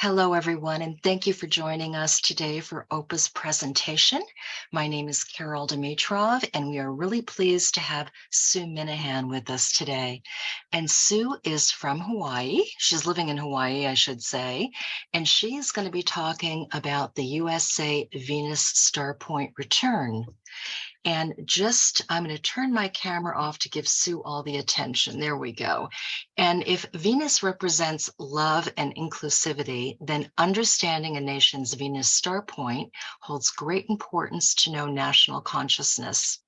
Hello, everyone, and thank you for joining us today for OPA's presentation. My name is Carol Dimitrov, and we are really pleased to have Sue Minahan with us today. And Sue is from Hawaii. She's living in Hawaii, I should say, and she is going to be talking about the USA Venus Star Point return. And I'm going to turn my camera off to give Sue all the attention. There we go. And if Venus represents love and inclusivity, then understanding a nation's Venus star point holds great importance to know national consciousness.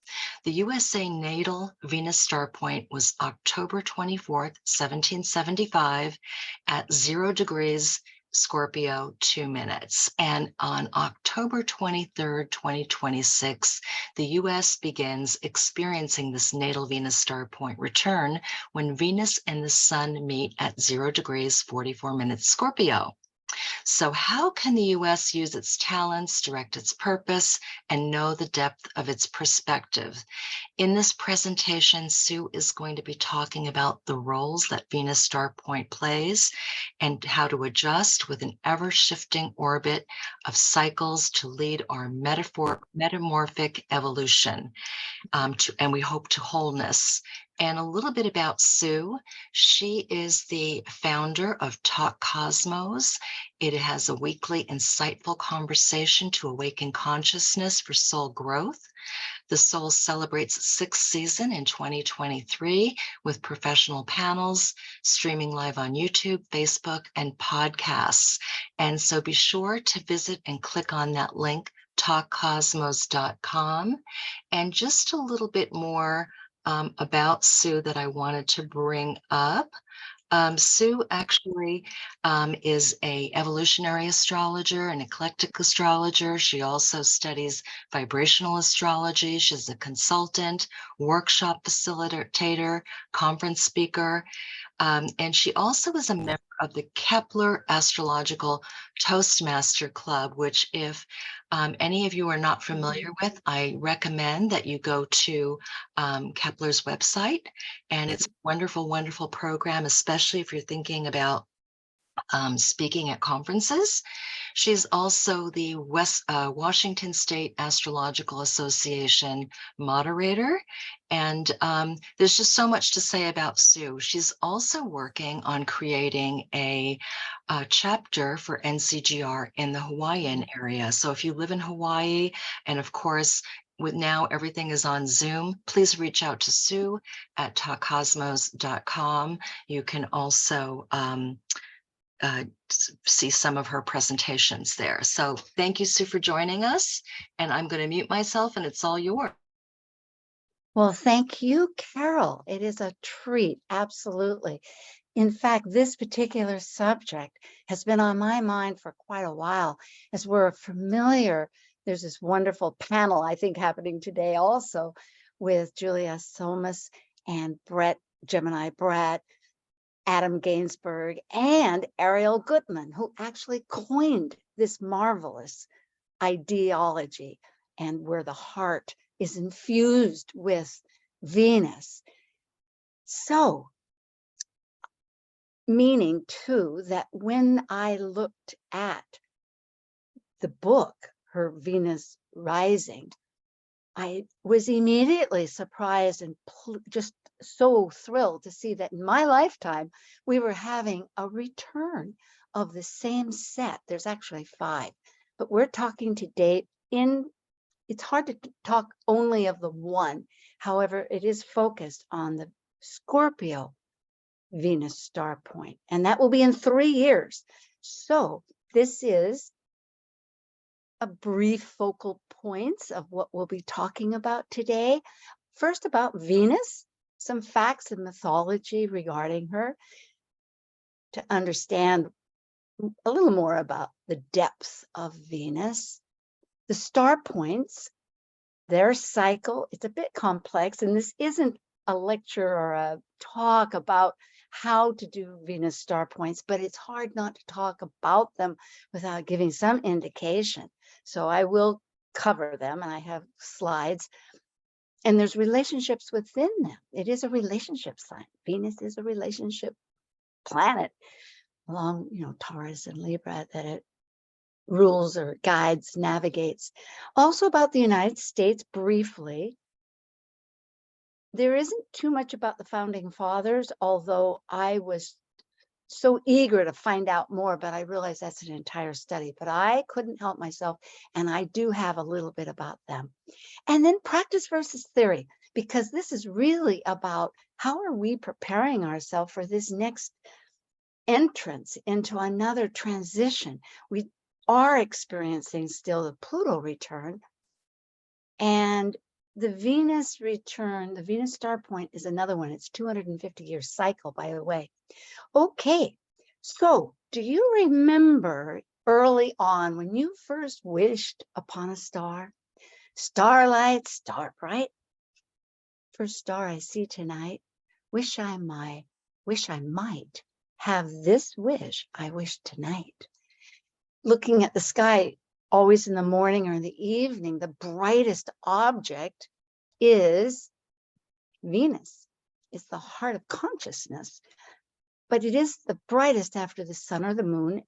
The USA natal Venus star point was October 24th, 1775 at 0 degrees Scorpio, 2 minutes. And on October 23rd, 2026, the US begins experiencing this natal Venus star point return when Venus and the Sun meet at 0 degrees 44 minutes Scorpio. So how can the US use its talents, direct its purpose, and know the depth of its perspective? In this presentation, Sue is going to be talking about the roles that Venus star point plays and how to adjust with an ever-shifting orbit of cycles to lead our metamorphic evolution, and we hope to wholeness. And a little bit about Sue. She is the founder of Talk Cosmos. It has a weekly insightful conversation to awaken consciousness for soul growth. The Soul celebrates its sixth season in 2023 with professional panels, streaming live on YouTube, Facebook, and podcasts. And so be sure to visit and click on that link, talkcosmos.com. And just a little bit more about Sue that I wanted to bring up. Sue actually is an evolutionary astrologer, an eclectic astrologer. She also studies vibrational astrology. She's a consultant, workshop facilitator, conference speaker, and she also is a member of the Kepler Astrological Toastmaster Club, which if any of you are not familiar with, I recommend that you go to Kepler's website. And it's a wonderful, wonderful program, especially if you're thinking about speaking at conferences. She's also the Washington State Astrological Association moderator. And there's just so much to say about Sue. She's also working on creating a chapter for NCGR in the Hawaiian area. So if you live in Hawaii, and of course, with now everything is on Zoom, please reach out to Sue at talkcosmos.com. You can also see some of her presentations there. So thank you, Sue, for joining us. And I'm going to mute myself and it's all yours. Well, thank you, Carol. It is a treat. Absolutely. In fact, this particular subject has been on my mind for quite a while. As we're familiar, there's this wonderful panel, I think, happening today also with Julia Somas and Gemini Brett, Adam Gainsbourg, and Ariel Goodman, who actually coined this marvelous ideology, and where the heart is infused with Venus. So, meaning too that when I looked at the book, her Venus Rising, I was immediately surprised and just so thrilled to see that in my lifetime, we were having a return of the same set. There's actually 5, but we're talking today it's hard to talk only of the one. However, it is focused on the Scorpio Venus star point, and that will be in 3 years. So this is a brief focal points of what we'll be talking about today. First, about Venus, some facts and mythology regarding her, to understand a little more about the depth of Venus. The star points, their cycle, it's a bit complex, and this isn't a lecture or a talk about how to do Venus star points, but it's hard not to talk about them without giving some indication. So I will cover them, and I have slides. And there's relationships within them. It is a relationship sign. Venus is a relationship planet. along, Taurus and Libra, that it rules or guides, navigates. Also about the United States, briefly, there isn't too much about the founding fathers, although I was so eager to find out more, but I realized that's an entire study. But I couldn't help myself, and I do have a little bit about them. And then practice versus theory, because this is really about how are we preparing ourselves for this next entrance into another transition. We are experiencing still the Pluto return, and the Venus return, the Venus star point is another one. It's 250-year cycle, by the way. Okay, so do you remember early on when you first wished upon a star? Starlight, star bright. First star I see tonight. Wish I might have this wish I wish tonight. Looking at the sky, always in the morning or in the evening, the brightest object is Venus. It's the heart of consciousness, but it is the brightest after the sun or the moon.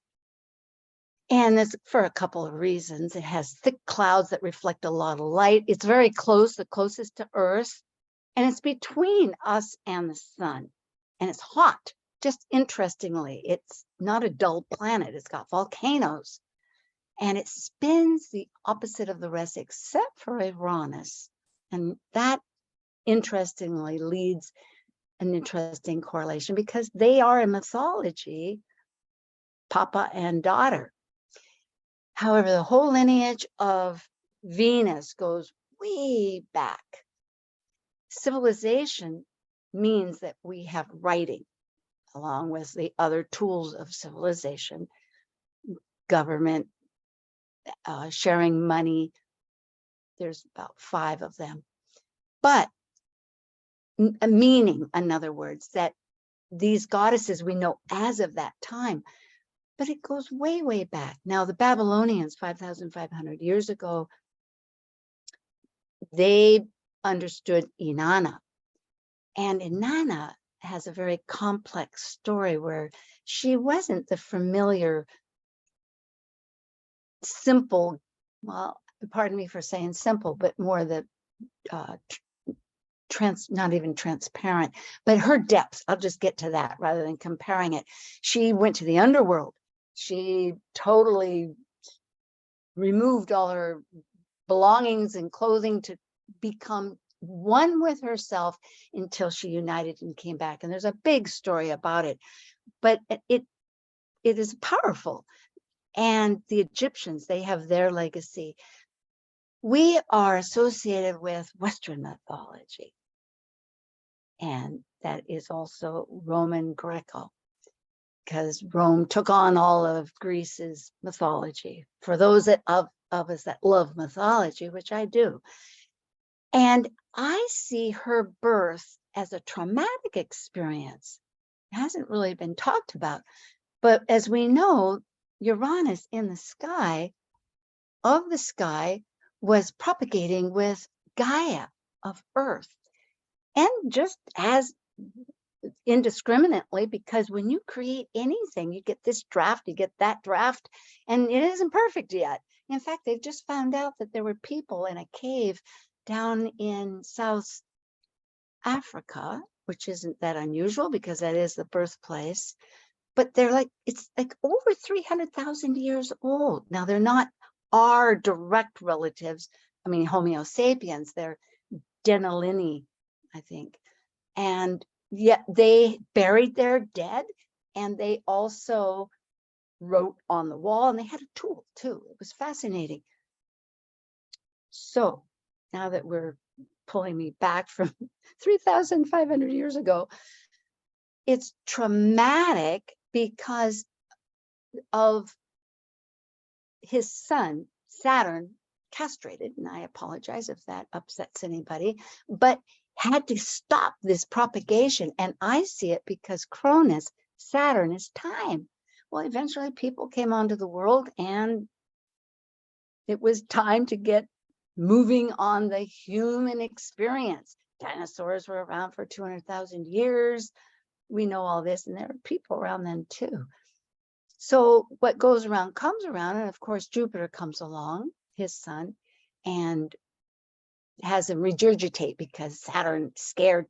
And it's for a couple of reasons. It has thick clouds that reflect a lot of light. It's very close, the closest to Earth, and it's between us and the sun. And it's hot. Just interestingly, it's not a dull planet. It's got volcanoes. And it spins the opposite of the rest, except for Uranus. And that, interestingly, leads an interesting correlation because they are in mythology, Papa and daughter. However, the whole lineage of Venus goes way back. Civilization means that we have writing, along with the other tools of civilization, government, sharing money. There's about 5 of them. But a meaning, in other words, that these goddesses we know as of that time, but it goes way, way back. Now, the Babylonians, 5,500 years ago, they understood Inanna. And Inanna has a very complex story where she wasn't the familiar, simple, well, pardon me for saying simple, but more the not even transparent, but her depth. I'll just get to that rather than comparing it. She went to the underworld. She totally removed all her belongings and clothing to become one with herself until she united and came back. And there's a big story about it, but it is powerful. And the Egyptians, they have their legacy. We are associated with Western mythology, and that is also Roman Greco, because Rome took on all of Greece's mythology. For those that of us that love mythology, which I do. And I see her birth as a traumatic experience. It hasn't really been talked about. But as we know, Uranus in the sky, of the sky, was propagating with Gaia of Earth. And just as indiscriminately, because when you create anything, you get this draft, you get that draft, and it isn't perfect yet. In fact, they've just found out that there were people in a cave down in South Africa, which isn't that unusual because that is the birthplace, but they're like, it's like over 300,000 years old. Now, they're not our direct relatives. I mean, Homo sapiens, they're Denalini, I think. And yet they buried their dead, and they also wrote on the wall, and they had a tool too. It was fascinating. So now that we're pulling me back from 3,500 years ago, it's traumatic because of his son, Saturn, castrated, and I apologize if that upsets anybody, but had to stop this propagation. And I see it because Cronus, Saturn, is time. Well, eventually people came onto the world, and it was time to get moving on the human experience. Dinosaurs were around for 200,000 years. We know all this, and there were people around then too. So what goes around comes around, and of course Jupiter comes along, his son, and has him regurgitate because Saturn, scared,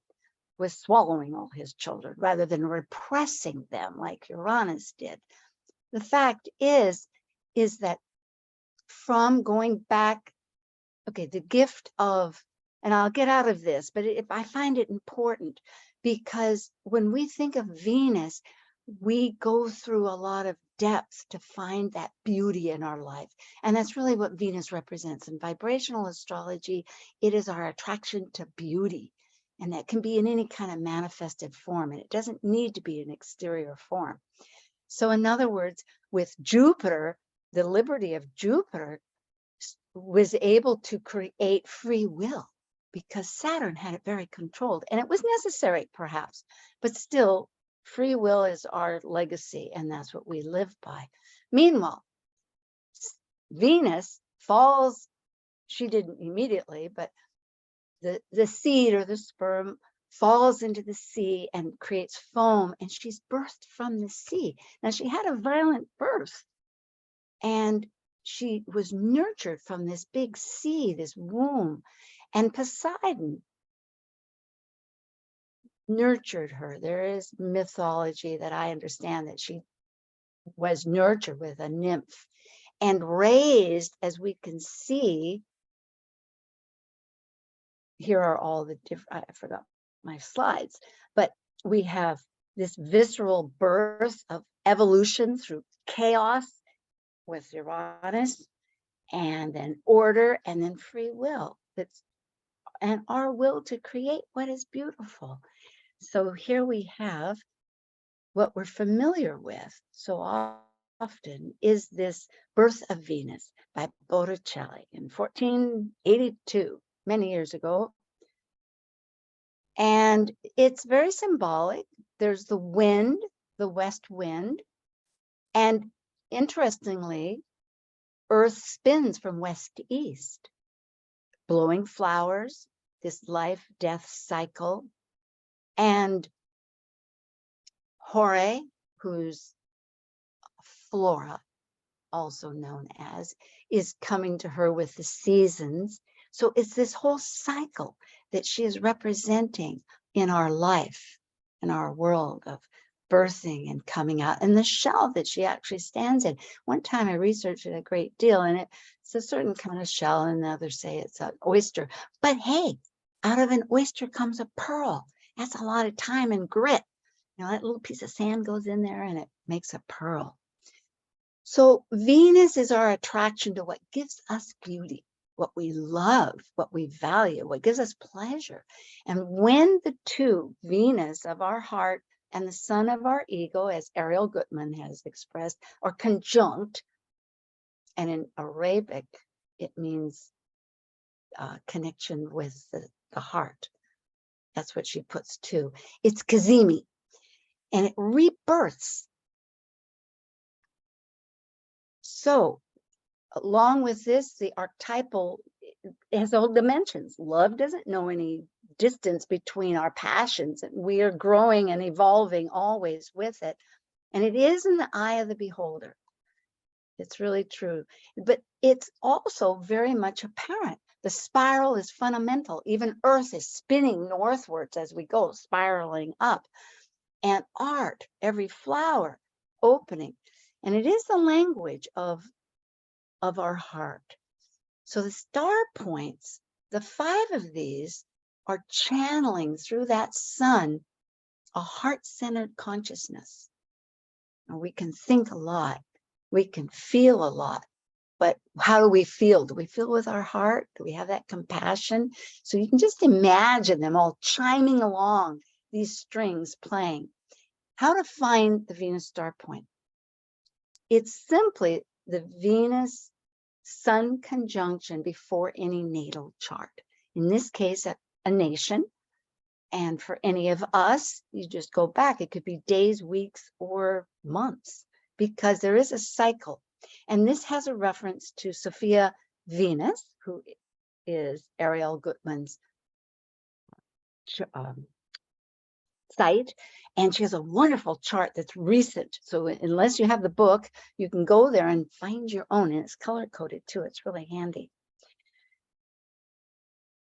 was swallowing all his children rather than repressing them like Uranus did. The fact is that from going back, okay, the gift of, and I'll get out of this, but if I find it important, because when we think of Venus, we go through a lot of depth to find that beauty in our life. And that's really what Venus represents. In vibrational astrology, it is our attraction to beauty. And that can be in any kind of manifested form. And it doesn't need to be an exterior form. So in other words, with Jupiter, the liberty of Jupiter was able to create free will because Saturn had it very controlled. And it was necessary, perhaps, but still, free will is our legacy, and that's what we live by. Meanwhile, Venus falls, she didn't immediately, but the seed or the sperm falls into the sea and creates foam, and she's birthed from the sea. Now, she had a violent birth, and she was nurtured from this big sea, this womb, and Poseidon nurtured her. There is mythology that I understand that she was nurtured with a nymph and raised, as we can see. Here are all the different, I forgot my slides, but we have this visceral birth of evolution through chaos with Uranus, and then order, and then free will. That's, and our will to create what is beautiful. So here we have what we're familiar with so often is this Birth of Venus by Botticelli in 1482, many years ago. And it's very symbolic. There's the wind, the west wind. And interestingly, Earth spins from west to east, blowing flowers, this life-death cycle. And Hore, who's Flora, also known as, is coming to her with the seasons. So it's this whole cycle that she is representing in our life, in our world of birthing and coming out, and the shell that she actually stands in. One time I researched it a great deal, and it's a certain kind of shell, and others say it's an oyster. But hey, out of an oyster comes a pearl. That's a lot of time and grit. You know, that little piece of sand goes in there and it makes a pearl. So Venus is our attraction to what gives us beauty, what we love, what we value, what gives us pleasure. And when the two, Venus of our heart and the sun of our ego, as Ariel Gutman has expressed, are conjunct, and in Arabic, it means connection with the heart. That's what she puts too. It's Kazemi, and it rebirths. So along with this, the archetypal has all dimensions. Love doesn't know any distance between our passions, and we are growing and evolving always with it. And it is in the eye of the beholder. It's really true. But it's also very much apparent. The spiral is fundamental. Even Earth is spinning northwards as we go, spiraling up. And art, every flower opening. And it is the language of our heart. So the star points, the 5 of these, are channeling through that sun a heart-centered consciousness. And we can think a lot, we can feel a lot, but how do we feel? Do we feel with our heart? Do we have that compassion? So you can just imagine them all chiming along, these strings playing. How to find the Venus star point? It's simply the Venus Sun conjunction before any natal chart. In this case, a nation. And for any of us, you just go back. It could be days, weeks, or months, because there is a cycle. And this has a reference to Sophia Venus, who is Ariel Gutman's site, and she has a wonderful chart that's recent. So unless you have the book, you can go there and find your own, and it's color-coded too. It's really handy.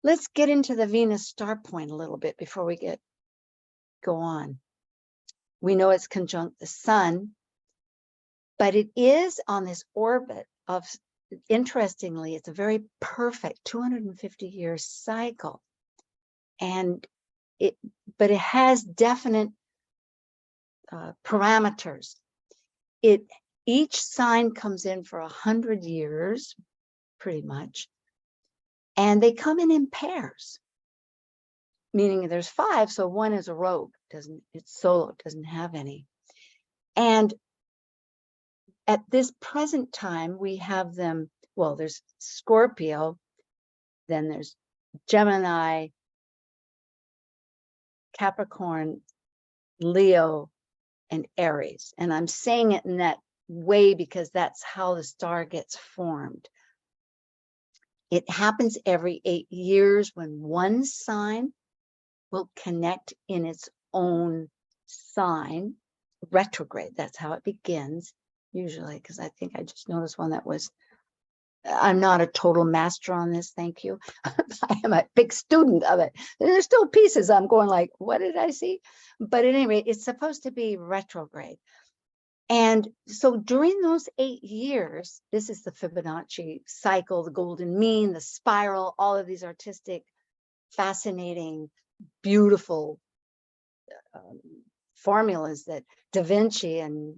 Let's get into the Venus star point a little bit before we go on. We know it's conjunct the sun, but it is on this orbit of, interestingly, it's a very perfect 250-year cycle. And but it has definite parameters. Each sign comes in for 100 years, pretty much, and they come in pairs, meaning there's 5, so one is a rogue, it's solo, it doesn't have any. And at this present time, we have them, well, there's Scorpio, then there's Gemini, Capricorn, Leo, and Aries. And I'm saying it in that way because that's how the star gets formed. It happens every 8 years when one sign will connect in its own sign, retrograde. That's how it begins, usually, because I think I just noticed one that was, I'm not a total master on this, thank you. I am a big student of it. There's still pieces I'm going like, what did I see? But at any rate, it's supposed to be retrograde. And so during those 8 years, this is the Fibonacci cycle, the golden mean, the spiral, all of these artistic, fascinating, beautiful formulas that Da Vinci and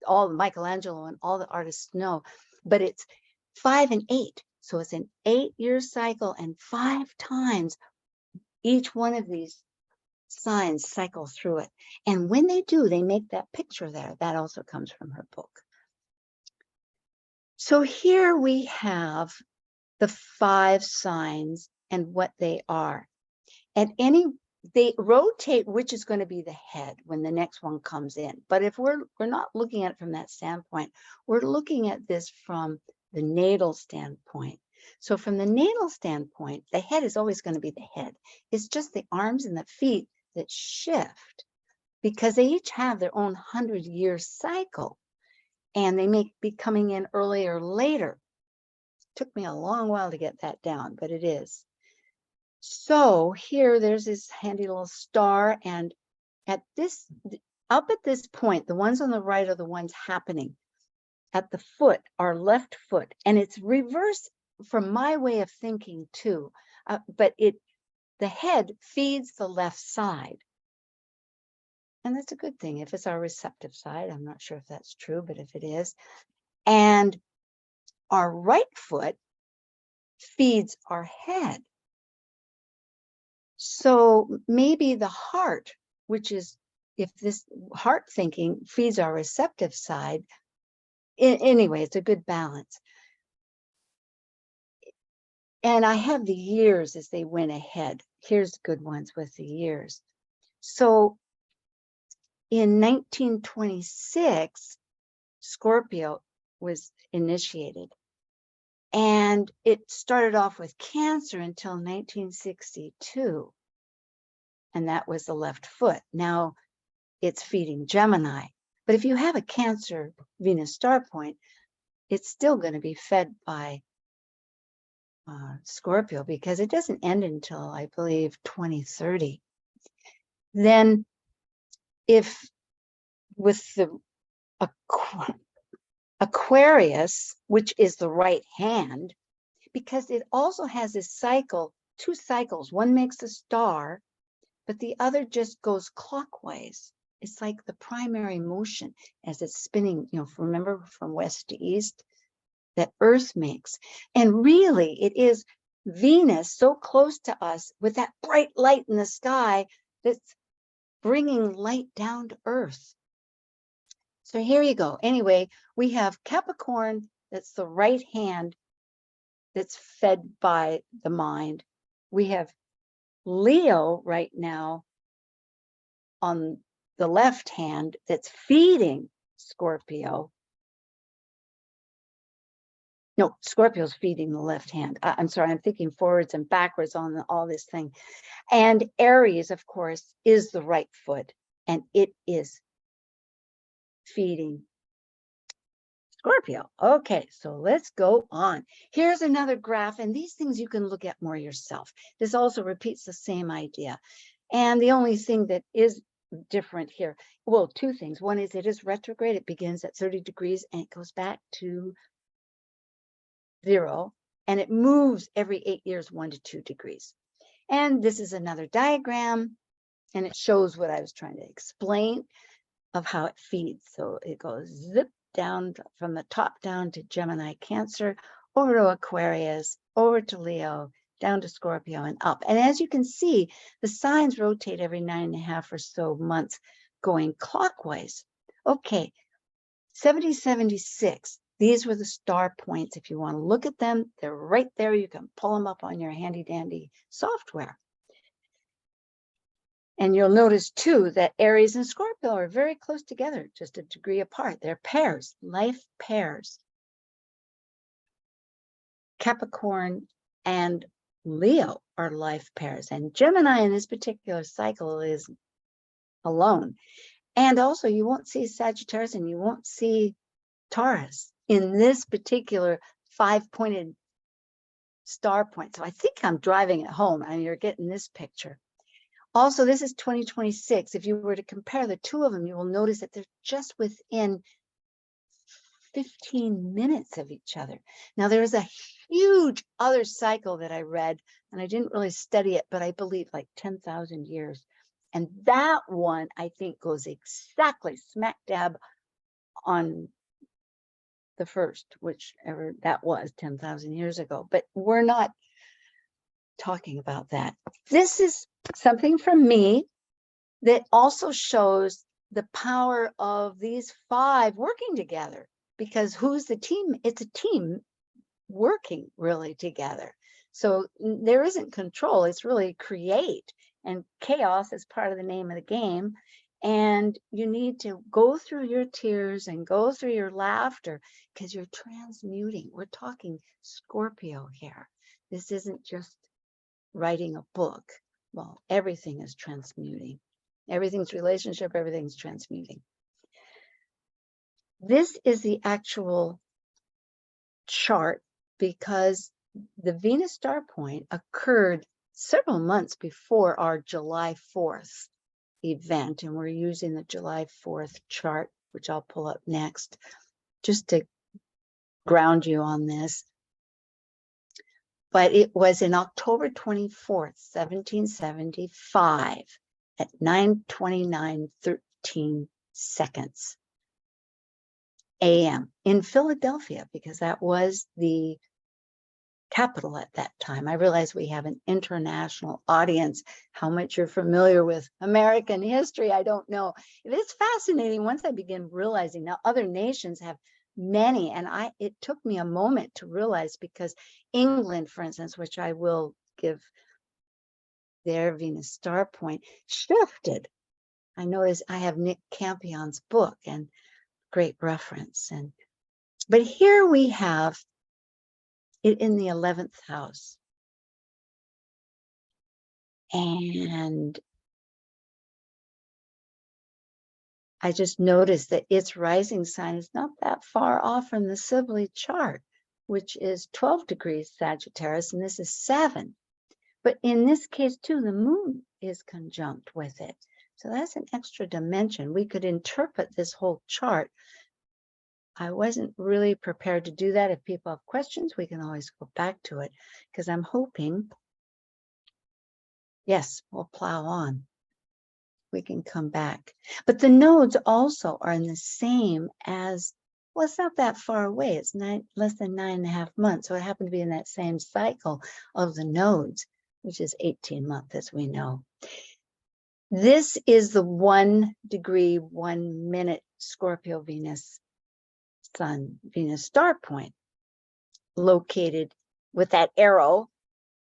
all Michelangelo and all the artists know. But it's 5 and 8. So it's an 8-year cycle, and 5 times each one of these signs cycle through it. And when they do, they make that picture there. That also comes from her book. So here we have the 5 signs and what they are. They rotate which is going to be the head when the next one comes in. But if we're not looking at it from that standpoint, we're looking at this from the natal standpoint. So from the natal standpoint, the head is always going to be the head. It's just the arms and the feet that shift because they each have their own 100-year cycle, and they may be coming in earlier or later. Took me a long while to get that down, but it is. So here, there's this handy little star, and up at this point, the ones on the right are the ones happening. At the foot, our left foot, and it's reverse from my way of thinking too. But the head feeds the left side, and that's a good thing if it's our receptive side. I'm not sure if that's true, but if it is, and our right foot feeds our head. So maybe the heart, which is, if this heart thinking feeds our receptive side, anyway, it's a good balance. And I have the years as they went ahead. Here's good ones with the years. So in 1926, Scorpio was initiated. And it started off with Cancer until 1962. And that was the left foot. Now it's feeding Gemini. But if you have a Cancer Venus star point, it's still going to be fed by Scorpio, because it doesn't end until, I believe, 2030. Then if with the Aquarius, which is the right hand, because it also has this cycle, 2 cycles. One makes a star, but the other just goes clockwise. It's like the primary motion as it's spinning, remember, from west to east, that Earth makes. And really, it is Venus so close to us with that bright light in the sky that's bringing light down to Earth. So here you go. Anyway, we have Capricorn, that's the right hand, that's fed by the mind. We have Leo right now on the left hand that's feeding Scorpio. No, Scorpio's feeding the left hand. I'm sorry, I'm thinking forwards and backwards on all this thing. And Aries, of course, is the right foot, and it is feeding Scorpio. Okay, so let's go on. Here's another graph, and these things you can look at more yourself. This also repeats the same idea. And the only thing that is different here, well, two things. One is it is retrograde. It begins at 30 degrees and it goes back to 0, and it moves every 8 years 1 to 2 degrees. And this is another diagram, and it shows what I was trying to explain of how it feeds. So it goes zip down from the top down to Gemini, Cancer, over to Aquarius, over to Leo, down to Scorpio, and up. And as you can see, the signs rotate every 9.5 or so months going clockwise. Okay, 7076. These were the star points. If you want to look at them, they're right there. You can pull them up on your handy dandy software. And you'll notice too that Aries and Scorpio are very close together, just a degree apart. They're pairs, life pairs. Capricorn and Leo are life pairs. And Gemini in this particular cycle is alone. And also you won't see Sagittarius and you won't see Taurus in this particular 5-pointed star point. So I think I'm driving it home, and you're getting this picture. Also, this is 2026. If you were to compare the two of them, you will notice that they're just within 15 minutes of each other. Now, there's a huge other cycle that I read, and I didn't really study it, but I believe like 10,000 years. And that one, I think, goes exactly smack dab on the first, whichever that was 10,000 years ago. But we're not talking about that. This is something from me that also shows the power of these 5 working together, because who's the team? It's a team working really together. So there isn't control, it's really create, and chaos is part of the name of the game. And you need to go through your tears and go through your laughter, because you're transmuting. We're talking Scorpio here. This isn't just writing a book. Well, everything is transmuting. Everything's relationship, everything's transmuting. This is the actual chart, because the Venus star point occurred several months before our July 4th event. And we're using the July 4th chart, which I'll pull up next, just to ground you on this. But it was in October 24th, 1775 at 9:29:13 a.m. in Philadelphia, because that was the capital at that time. I realize we have an international audience. How much you're familiar with American history, I don't know. It's fascinating once I begin realizing. Now, other nations have many, and it took me a moment to realize, because England, for instance, which I will give their Venus star point, shifted. I noticed I have Nick Campion's book, and great reference. But here we have it in the 11th house. And I just noticed that its rising sign is not that far off from the Sibley chart, which is 12 degrees Sagittarius, and this is 7. But in this case too, the moon is conjunct with it. So that's an extra dimension. We could interpret this whole chart. I wasn't really prepared to do that. If people have questions, we can always go back to it, because I'm hoping, yes, we'll plow on. We can come back. But the nodes also are in the same as, well, it's not that far away. It's less than 9.5 months. So it happened to be in that same cycle of the nodes, which is 18 months, as we know. This is the 1 degree, 1 minute Scorpio Venus Sun Venus star point, located with that arrow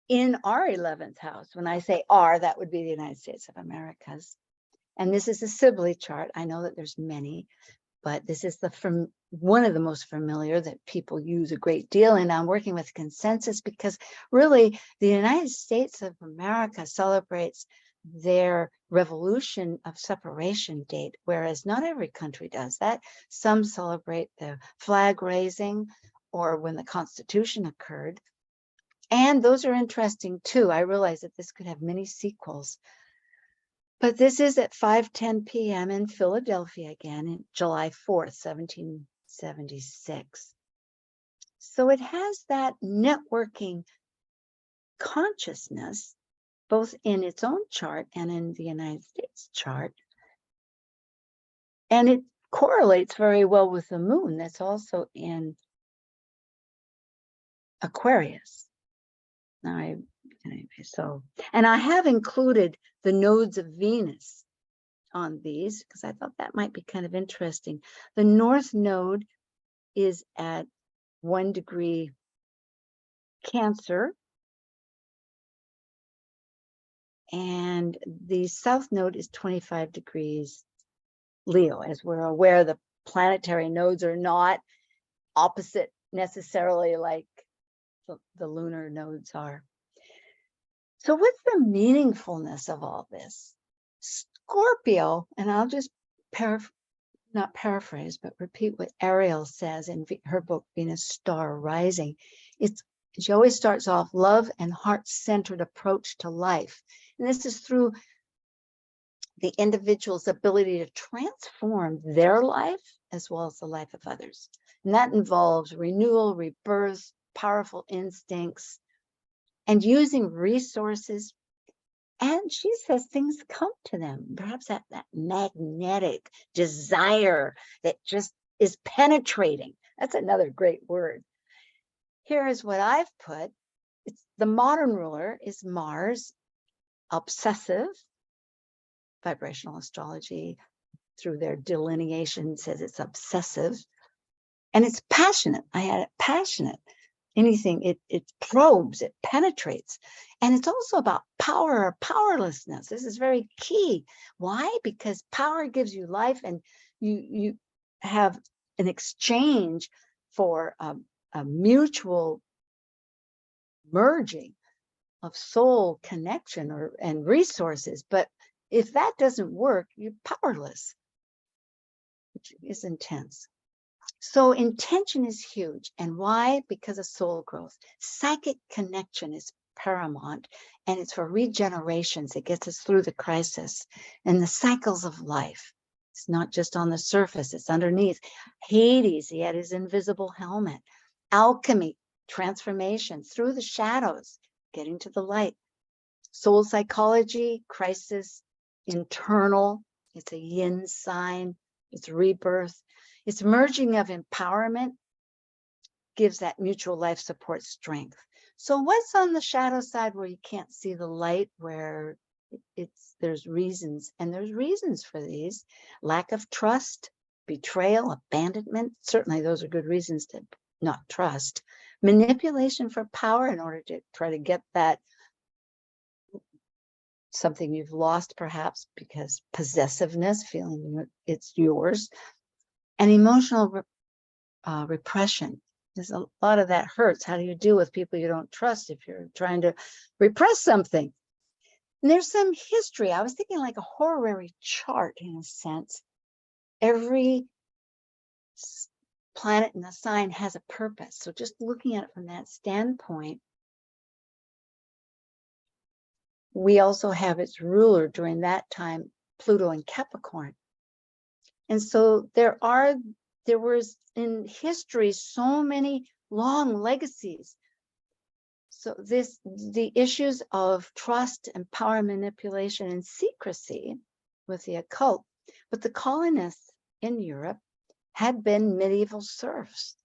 in our 11th house. When I say our, that would be the United States of America's. And this is a Sibley chart. I know that there's many, but this is one of the most familiar that people use a great deal. And I'm working with consensus because really the United States of America celebrates their revolution of separation date, whereas not every country does that. Some celebrate the flag raising or when the Constitution occurred. And those are interesting too. I realize that this could have many sequels. But this is at 5:10 p.m. in Philadelphia again, in July 4th, 1776. So it has that networking consciousness, both in its own chart and in the United States chart. And it correlates very well with the moon that's also in Aquarius. And I have included the nodes of Venus on these because I thought that might be kind of interesting. The north node is at 1 degree Cancer, and the south node is 25 degrees Leo. As we're aware, the planetary nodes are not opposite necessarily like the lunar nodes are. So what's the meaningfulness of all this? Scorpio, and I'll just not paraphrase, but repeat what Ariel says in her book, Venus Star Rising. She always starts off love and heart-centered approach to life. And this is through the individual's ability to transform their life as well as the life of others. And that involves renewal, rebirth, powerful instincts, and using resources. And she says things come to them, perhaps that magnetic desire that just is penetrating. That's another great word. Here is what I've put. The modern ruler is Mars, obsessive. Vibrational astrology, through their delineation, says it's obsessive. And it's passionate. I had it passionate. Anything, it probes, it penetrates. And it's also about power or powerlessness. This is very key. Why? Because power gives you life, and you have an exchange for a mutual merging of soul connection and resources. But if that doesn't work, you're powerless, which is intense. So intention is huge. And why? Because of soul growth. Psychic connection is paramount, and it's for regenerations. It gets us through the crisis and the cycles of life. It's not just on the surface, it's underneath. Hades, he had his invisible helmet. Alchemy, transformation through the shadows, getting to the light. Soul psychology, crisis, internal. It's a yin sign. It's rebirth. It's merging of empowerment, gives that mutual life support strength. So what's on the shadow side where you can't see the light, where there's reasons, and there's reasons for these. Lack of trust, betrayal, abandonment. Certainly those are good reasons to not trust. Manipulation for power in order to try to get that something you've lost, perhaps because possessiveness, feeling it's yours. And emotional repression. There's a lot of that hurts. How do you deal with people you don't trust if you're trying to repress something? And there's some history. I was thinking like a horary chart in a sense. Every planet in the sign has a purpose. So just looking at it from that standpoint, we also have its ruler during that time, Pluto in Capricorn. And so there was in history so many long legacies. So the issues of trust and power manipulation and secrecy with the occult, but the colonists in Europe had been medieval serfs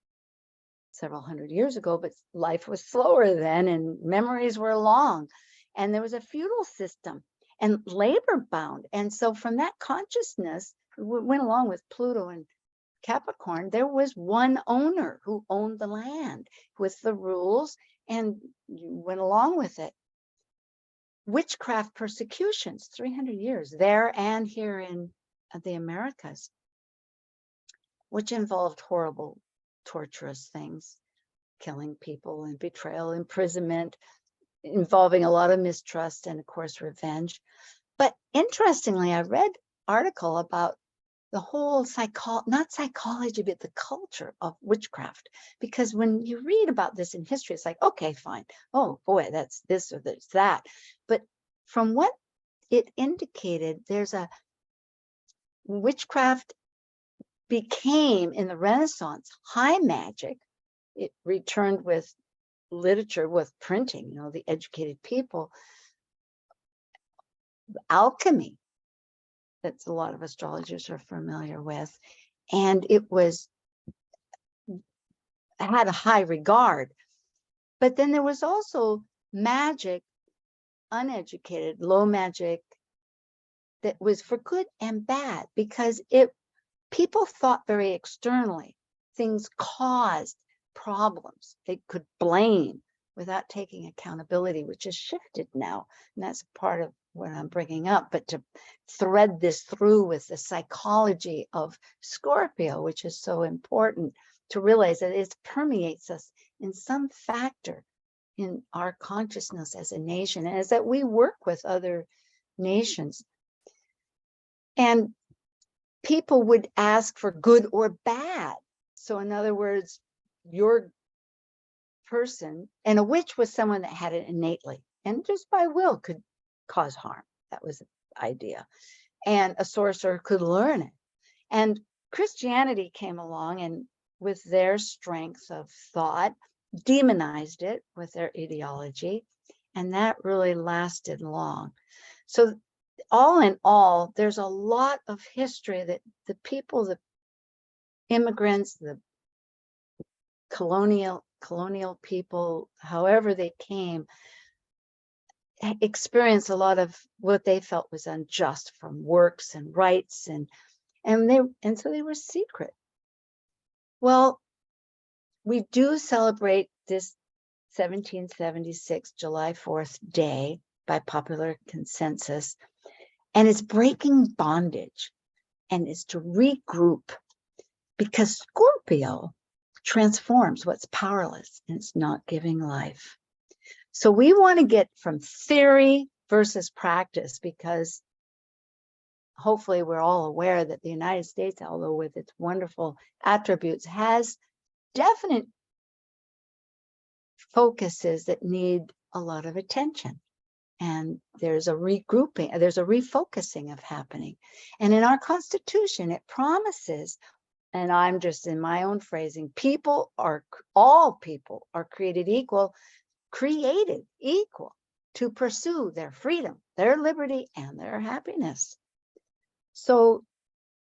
several hundred years ago, but life was slower then and memories were long. And there was a feudal system and labor bound. And so from that consciousness, went along with Pluto and Capricorn, there was one owner who owned the land with the rules, and you went along with it. Witchcraft persecutions, 300 years there and here in the Americas. which involved horrible, torturous things, killing people and betrayal, imprisonment, involving a lot of mistrust and, of course, revenge. But interestingly, I read an article about the whole not psychology, but the culture of witchcraft. Because when you read about this in history, it's like, okay, fine. Oh boy, that's this or that's that. But from what it indicated, there's a witchcraft became in the Renaissance high magic. It returned with literature, with printing, you know, the educated people, alchemy, that's a lot of astrologers are familiar with. And it had a high regard. But then there was also magic, uneducated, low magic, that was for good and bad, because people thought very externally. Things caused problems they could blame without taking accountability, which has shifted now. And that's part of what I'm bringing up. But to thread this through with the psychology of Scorpio, which is so important to realize that it permeates us in some factor in our consciousness as a nation, and is that we work with other nations. And people would ask for good or bad. So in other words, your person, and a witch was someone that had it innately and just by will could cause harm. That was the idea. And a sorcerer could learn it. And Christianity came along and with their strength of thought, demonized it with their ideology. And that really lasted long. So all in all, there's a lot of history that the people, the immigrants, the colonial people, however they came, experienced a lot of what they felt was unjust from works and rights, and so they were secret. Well, we do celebrate this 1776 July 4th day by popular consensus, and it's breaking bondage, and it's to regroup, because Scorpio transforms what's powerless, and it's not giving life. So we want to get from theory versus practice, because hopefully we're all aware that the United States, although with its wonderful attributes, has definite focuses that need a lot of attention. And there's a regrouping, there's a refocusing of happening. And in our Constitution, it promises, and I'm just in my own phrasing, all people are created equal to pursue their freedom, their liberty, and their happiness. So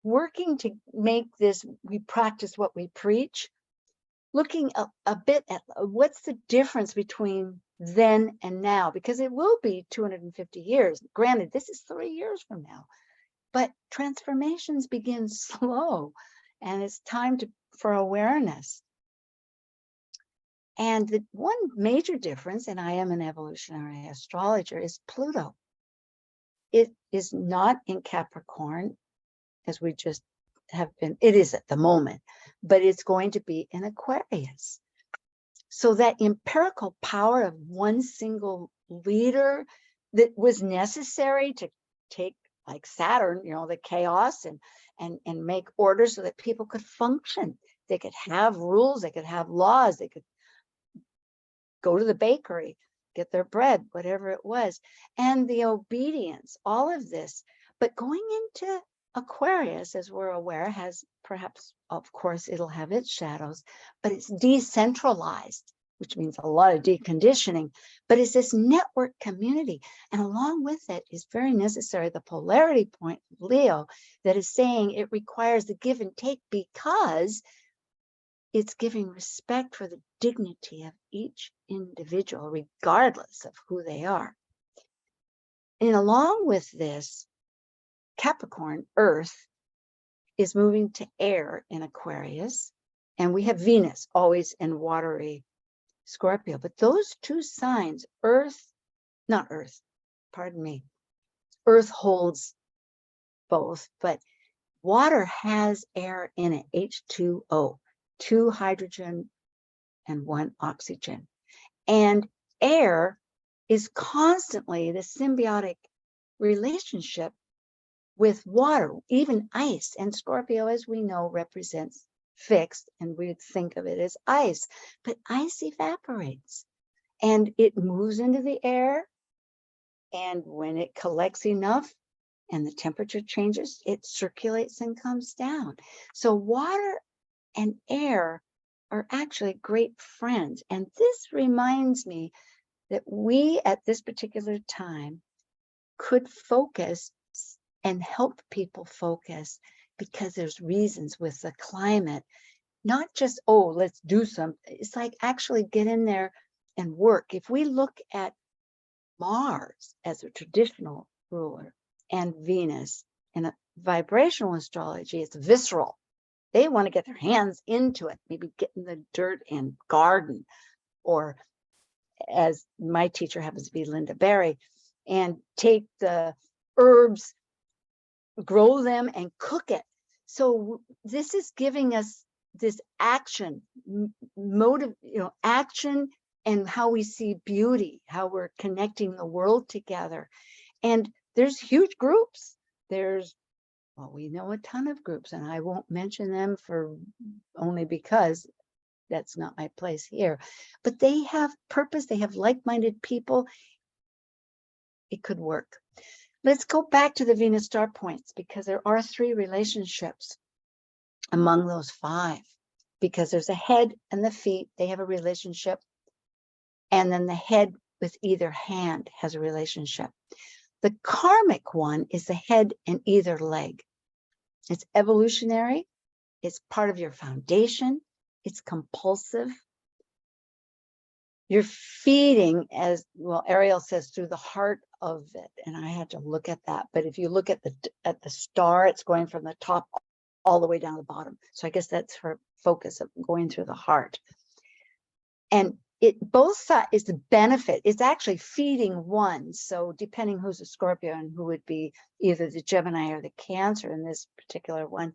working to make this, we practice what we preach, looking a bit at what's the difference between then and now, because it will be 250 years. Granted, this is 3 years from now, but transformations begin slow, and it's time for awareness. And the one major difference, and I am an evolutionary astrologer, is Pluto. It is not in Capricorn, as we just have been, it is at the moment, but it's going to be in Aquarius. So that empirical power of one single leader that was necessary to take, like Saturn, you know, the chaos and make order so that people could function. They could have rules, they could have laws, they could go to the bakery, get their bread, whatever it was, and the obedience, all of this. But going into Aquarius, as we're aware, has perhaps, of course, it'll have its shadows, but it's decentralized, which means a lot of deconditioning, but it's this network community. And along with it is very necessary the polarity point of Leo that is saying it requires the give and take, because it's giving respect for the dignity of each individual, regardless of who they are. And along with this, Capricorn, Earth, is moving to air in Aquarius, and we have Venus always in watery Scorpio. But those two signs, Earth holds both, but Water has air in it, H2O, 2 hydrogen and 1 oxygen. And air is constantly the symbiotic relationship with water, even ice. And Scorpio, as we know, represents fixed, and we think of it as ice. But ice evaporates and it moves into the air. And when it collects enough and the temperature changes, it circulates and comes down. So water and air are actually great friends. And this reminds me that we at this particular time could focus and help people focus, because there's reasons with the climate, not just, oh, let's do something. It's like actually get in there and work. If we look at Mars as a traditional ruler and Venus in a vibrational astrology, it's visceral. They want to get their hands into it, maybe get in the dirt and garden, or as my teacher happens to be Linda Berry, and take the herbs, grow them and cook it. So this is giving us this action, motive, action, and how we see beauty, how we're connecting the world together. And there's huge groups. Well, we know a ton of groups, and I won't mention them for only because that's not my place here. But they have purpose. They have like-minded people. It could work. Let's go back to the Venus star points, because there are 3 relationships among those 5, because there's a head and the feet. They have a relationship. And then the head with either hand has a relationship. The karmic one is the head and either leg. It's evolutionary. It's part of your foundation. It's compulsive. You're feeding, as well, Ariel says, through the heart of it. And I had to look at that. But if you look at the star, it's going from the top all the way down to the bottom. So I guess that's her focus of going through the heart. And it both sides is the benefit. It's actually feeding one. So depending who's a Scorpio and who would be either the Gemini or the Cancer in this particular one,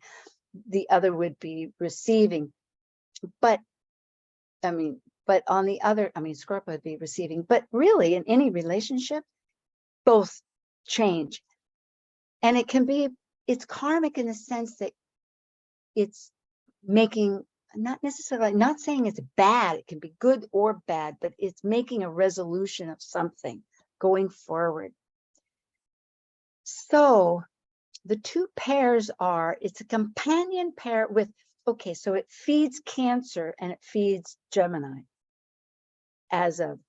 the other would be receiving. But on the other, Scorpio would be receiving. But really, in any relationship, both change. And it's karmic in the sense that it's making, not necessarily, not saying it's bad, it can be good or bad, but it's making a resolution of something going forward. So the 2 pairs it's a companion pair with, okay, so it feeds Cancer and it feeds Gemini as of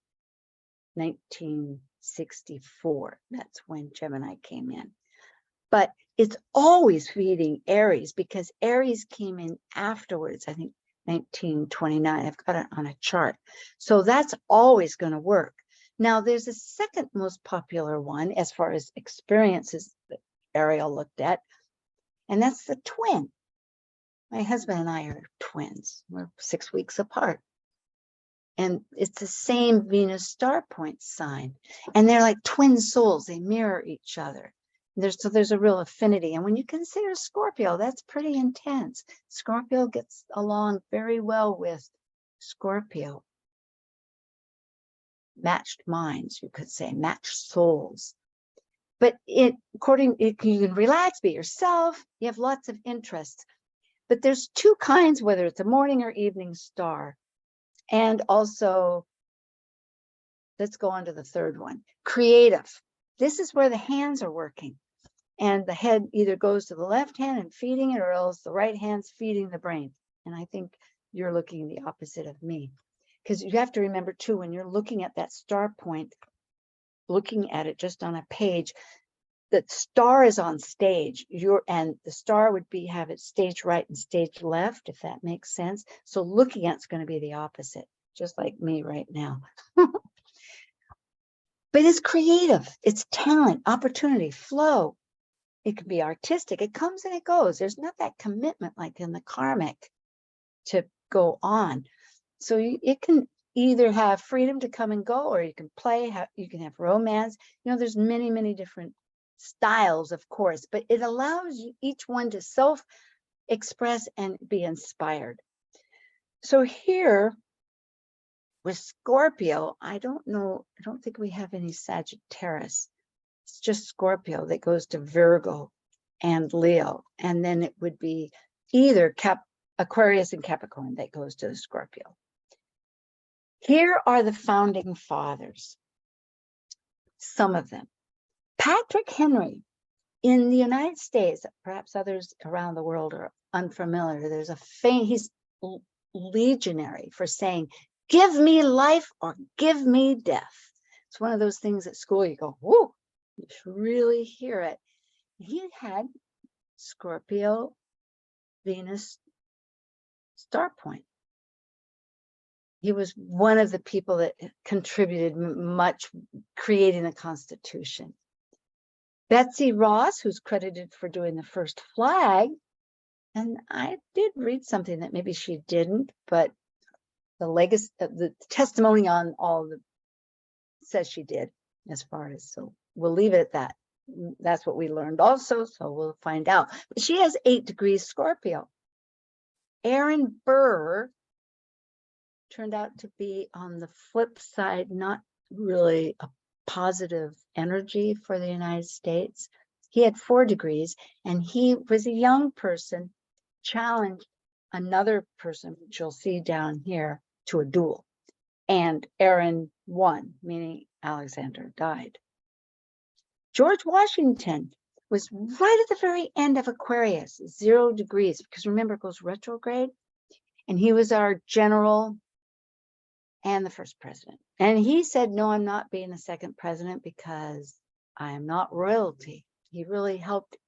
1964. That's when Gemini came in. But it's always feeding Aries, because Aries came in afterwards, I think 1929. I've got it on a chart. So that's always going to work. Now, there's a second most popular one as far as experiences that Ariel looked at, and that's the twin. My husband and I are twins. We're 6 weeks apart. And it's the same Venus star point sign. And they're like twin souls. They mirror each other. So there's a real affinity. And when you consider Scorpio, that's pretty intense. Scorpio gets along very well with Scorpio. Matched minds, you could say, matched souls. But you can relax, be yourself. You have lots of interests. But there's 2 kinds, whether it's a morning or evening star. And also, let's go on to the 3rd one, creative. This is where the hands are working. And the head either goes to the left hand and feeding it, or else the right hand's feeding the brain. And I think you're looking the opposite of me. Because you have to remember too, when you're looking at that star point, looking at it just on a page, the star is on stage. And the star would have it stage right and stage left, if that makes sense. So looking at it's going to be the opposite, just like me right now. But it's creative. It's talent, opportunity, flow. It can be artistic. It comes and it goes. There's not that commitment like in the karmic to go on. So it can either have freedom to come and go, or you can play, you can have romance. There's many, many different styles, of course, but it allows each one to self-express and be inspired. So here with Scorpio, I don't think we have any Sagittarius. It's just Scorpio that goes to Virgo and Leo. And then it would be either Aquarius and Capricorn that goes to the Scorpio. Here are the founding fathers, some of them. Patrick Henry in the United States, perhaps others around the world are unfamiliar. There's he's legionary for saying, give me life or give me death. It's one of those things at school you go, whoo, you really hear it. He had Scorpio, Venus, star point. He was one of the people that contributed much creating the Constitution. Betsy Ross, who's credited for doing the first flag, and I did read something that maybe she didn't, but the legacy, the testimony on all the says she did, as far as, so we'll leave it at that. That's what we learned also, so we'll find out. But she has 8 degrees Scorpio. Aaron Burr turned out to be on the flip side, not really a positive energy for the United States. He had 4 degrees, and he was a young person, challenged another person, which you'll see down here, to a duel. And Aaron won, meaning Alexander died. George Washington was right at the very end of Aquarius, 0 degrees, because remember, it goes retrograde. And he was our general and the first president. And he said, no, I'm not being the second president because I am not royalty. He really helped.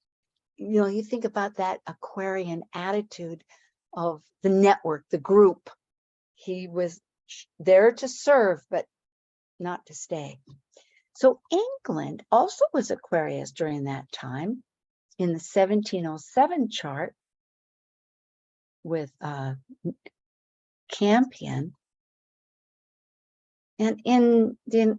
You know, you think about that Aquarian attitude of the network, the group. He was there to serve, but not to stay. So England also was Aquarius during that time in the 1707 chart with Campion. And in the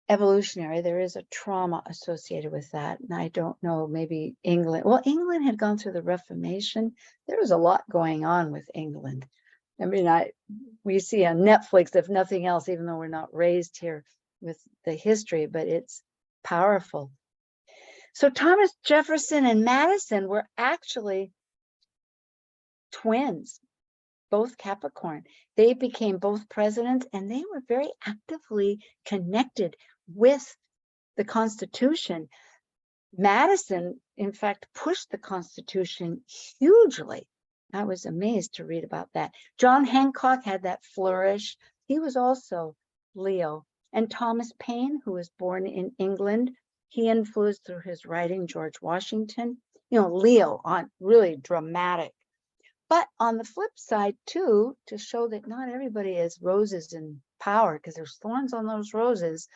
evolutionary, there is a trauma associated with that. And I don't know, maybe England. Well, England had gone through the Reformation. There was a lot going on with England. I mean, we see on Netflix, if nothing else, even though we're not raised here with the history, but it's powerful. So Thomas Jefferson and Madison were actually twins, both Capricorn. They became both presidents, and they were very actively connected with the Constitution. Madison, in fact, pushed the Constitution hugely. I was amazed to read about that. John Hancock had that flourish. He was also Leo. And Thomas Paine, who was born in England, he influenced through his writing George Washington. You know, Leo, on really dramatic. But on the flip side, too, to show that not everybody is roses in power, because there's thorns on those roses,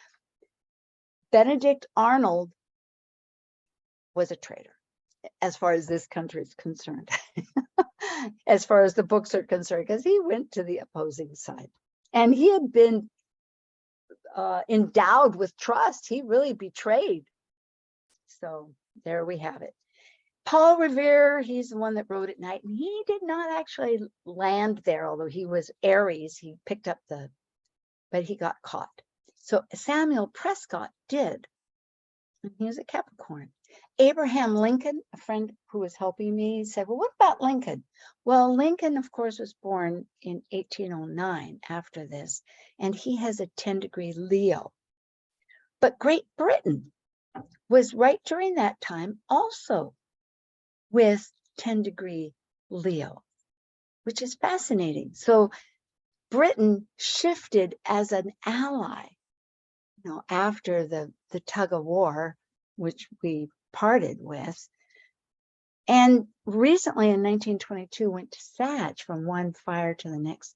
Benedict Arnold was a traitor, as far as this country is concerned, as far as the books are concerned, because he went to the opposing side. And he had been endowed with trust. He really betrayed. So there we have it. Paul Revere, he's the one that wrote at night, and he did not actually land there, although he was Aries. He picked up but he got caught. So Samuel Prescott did, and he was a Capricorn. Abraham Lincoln, a friend who was helping me, said, well, what about Lincoln? Well, Lincoln, of course, was born in 1809 after this, and he has a 10-degree Leo. But Great Britain was right during that time also with 10-degree Leo, which is fascinating. So Britain shifted as an ally, you know, after the tug of war, which we parted with. And recently in 1922 went to Sag, from one fire to the next.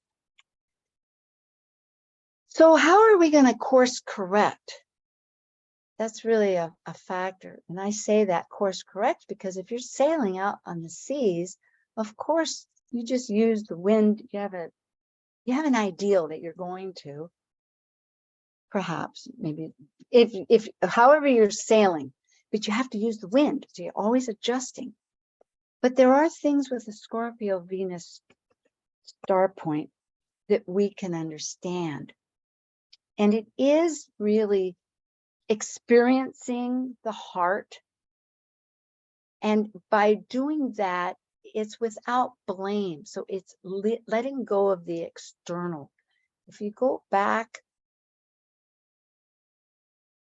So how are we going to course correct? That's really a factor. And I say that course correct because if you're sailing out on the seas, of course, you just use the wind. You have an ideal that you're going to. perhaps, maybe, if however you're sailing, but you have to use the wind, so you're always adjusting. But there are things with the Scorpio Venus star point that we can understand. And it is really experiencing the heart. And by doing that, it's without blame. So it's letting go of the external. If you go back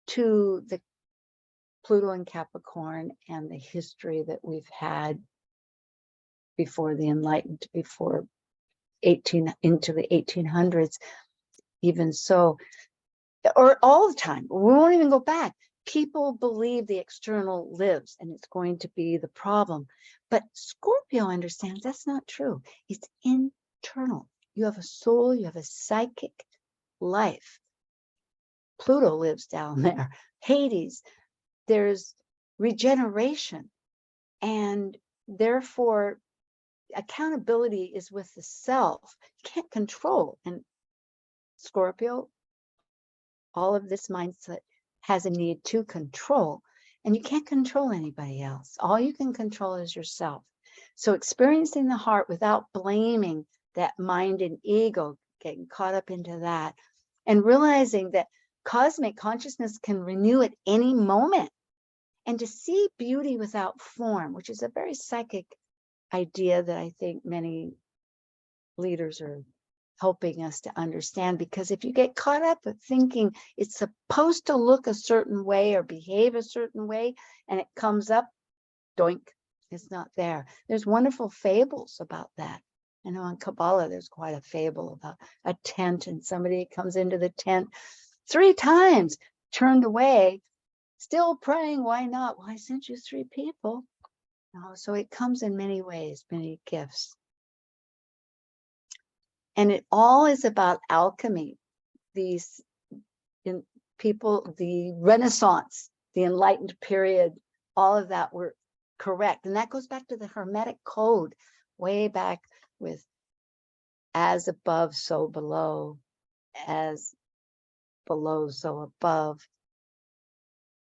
to the Pluto and Capricorn and the history that we've had before the Enlightened, before into the 1800s, even so, or all the time, we won't even go back. People believe the external lives and it's going to be the problem. But Scorpio understands that's not true. It's internal. You have a soul, you have a psychic life. Pluto lives down there. Hades, there's regeneration. And therefore, accountability is with the self. You can't control. And Scorpio, all of this mindset has a need to control, and you can't control anybody else. All you can control is yourself. So experiencing the heart without blaming that mind and ego, getting caught up into that, and realizing that cosmic consciousness can renew at any moment, and to see beauty without form, which is a very psychic idea that I think many leaders are helping us to understand. Because if you get caught up with thinking it's supposed to look a certain way or behave a certain way, and it comes up, doink, it's not there. There's wonderful fables about that. I know in Kabbalah, there's quite a fable about a tent, and somebody comes into the tent 3 times, turned away, still praying, why not? Well, I sent you 3 people. No, so it comes in many ways, many gifts. And it all is about alchemy. These people, the Renaissance, the Enlightened period, all of that were correct. And that goes back to the Hermetic code, way back with as above, so below, as below, so above,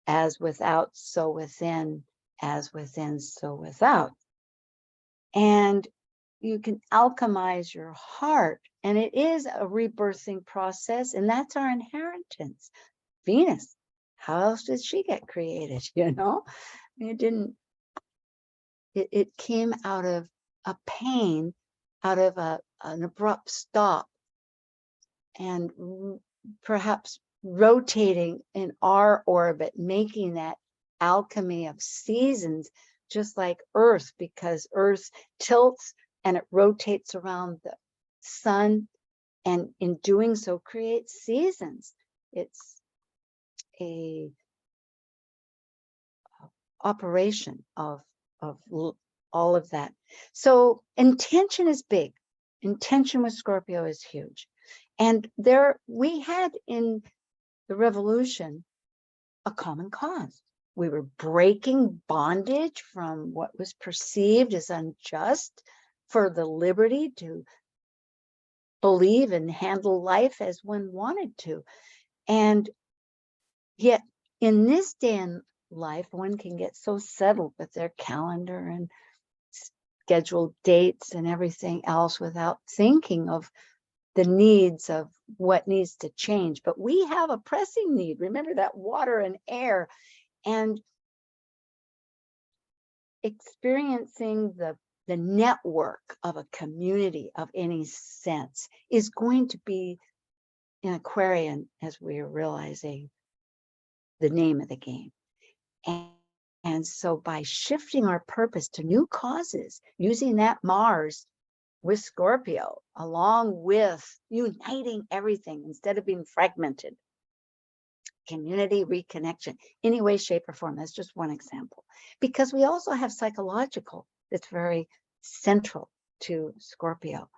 as without, so within, as within, so without. And you can alchemize your heart, and it is a rebirthing process, and that's our inheritance. Venus, how else did she get created? You know, it didn't. It came out of a pain, out of an abrupt stop, and perhaps rotating in our orbit, making that alchemy of seasons, just like Earth, because Earth tilts and it rotates around the sun, and in doing so creates seasons. It's a operation of all of that. So intention is big. Intention with Scorpio is huge. And there we had in the revolution a common cause. We were breaking bondage from what was perceived as unjust, for the liberty to believe and handle life as one wanted to. And yet in this day in life, one can get so settled with their calendar and scheduled dates and everything else without thinking of the needs of what needs to change. But we have a pressing need. Remember that water and air, and experiencing the network of a community of any sense is going to be in Aquarian, as we are realizing, the name of the game. And so by shifting our purpose to new causes, using that Mars with Scorpio, along with uniting everything instead of being fragmented, community reconnection, any way, shape, or form. That's just one example. Because we also have psychological that's very central to Scorpio,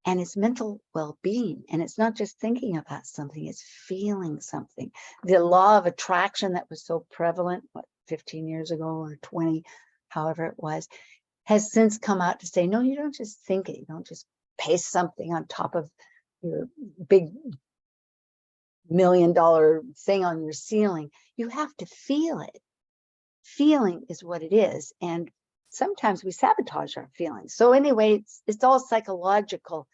and it's mental well-being. And it's not just thinking about something, it's feeling something. The law of attraction that was so prevalent, what, 15 years ago or 20, however it was, has since come out to say, no, you don't just think it, you don't just paste something on top of your big million-dollar thing on your ceiling. You have to feel it. Feeling is what it is. And sometimes we sabotage our feelings. So anyway, it's all psychological.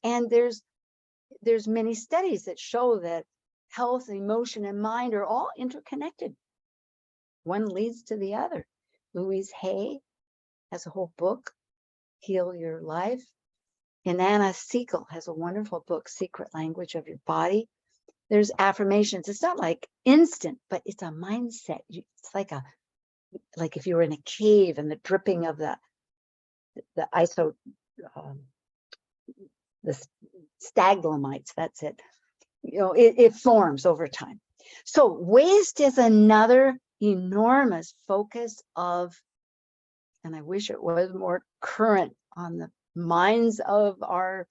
And there's many studies that show that health, emotion, and mind are all interconnected. One leads to the other. Louise Hay has a whole book, Heal Your Life. And Anna Siegel has a wonderful book, Secret Language of Your Body. There's affirmations. It's not like instant, but it's a mindset. It's like if you were in a cave and the dripping of the staglamites, that's it. It forms over time. So waste is another enormous focus of, and I wish it was more current on the minds of our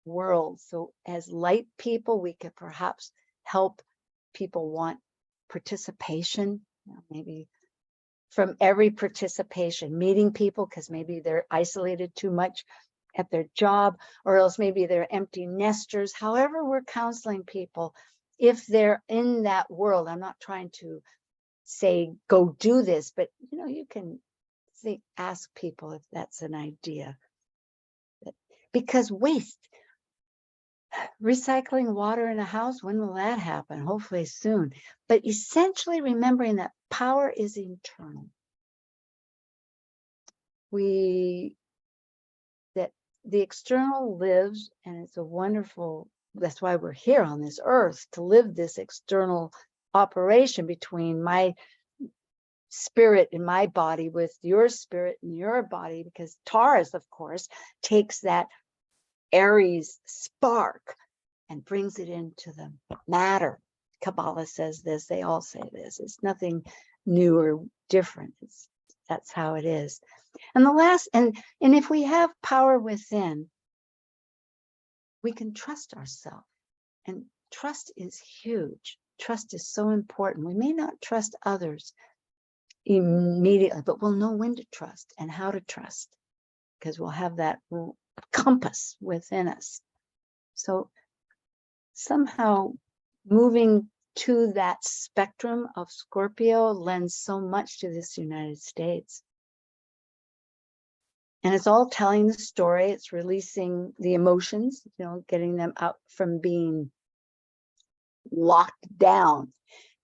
world. So as light people, we could perhaps help people want participation, maybe from every participation, meeting people, because maybe they're isolated too much at their job, or else maybe they're empty nesters. However, we're counseling people, if they're in that world. I'm not trying to say, go do this, but you can ask people if that's an idea. Because waste, recycling water in a house, when will that happen? Hopefully soon. But essentially remembering that power is internal. That the external lives, and it's a wonderful, that's why we're here on this earth, to live this external operation between my spirit in my body with your spirit in your body, because Taurus, of course, takes that Aries spark and brings it into the matter. Kabbalah says this, they all say this. It's nothing new or different. That's how it is. And the last, and if we have power within, we can trust ourselves. And trust is huge. Trust is so important. We may not trust others immediately, but we'll know when to trust and how to trust, because we'll have that compass within us. So somehow moving to that spectrum of Scorpio lends so much to this United States. And it's all telling the story. It's releasing the emotions, getting them out from being locked down.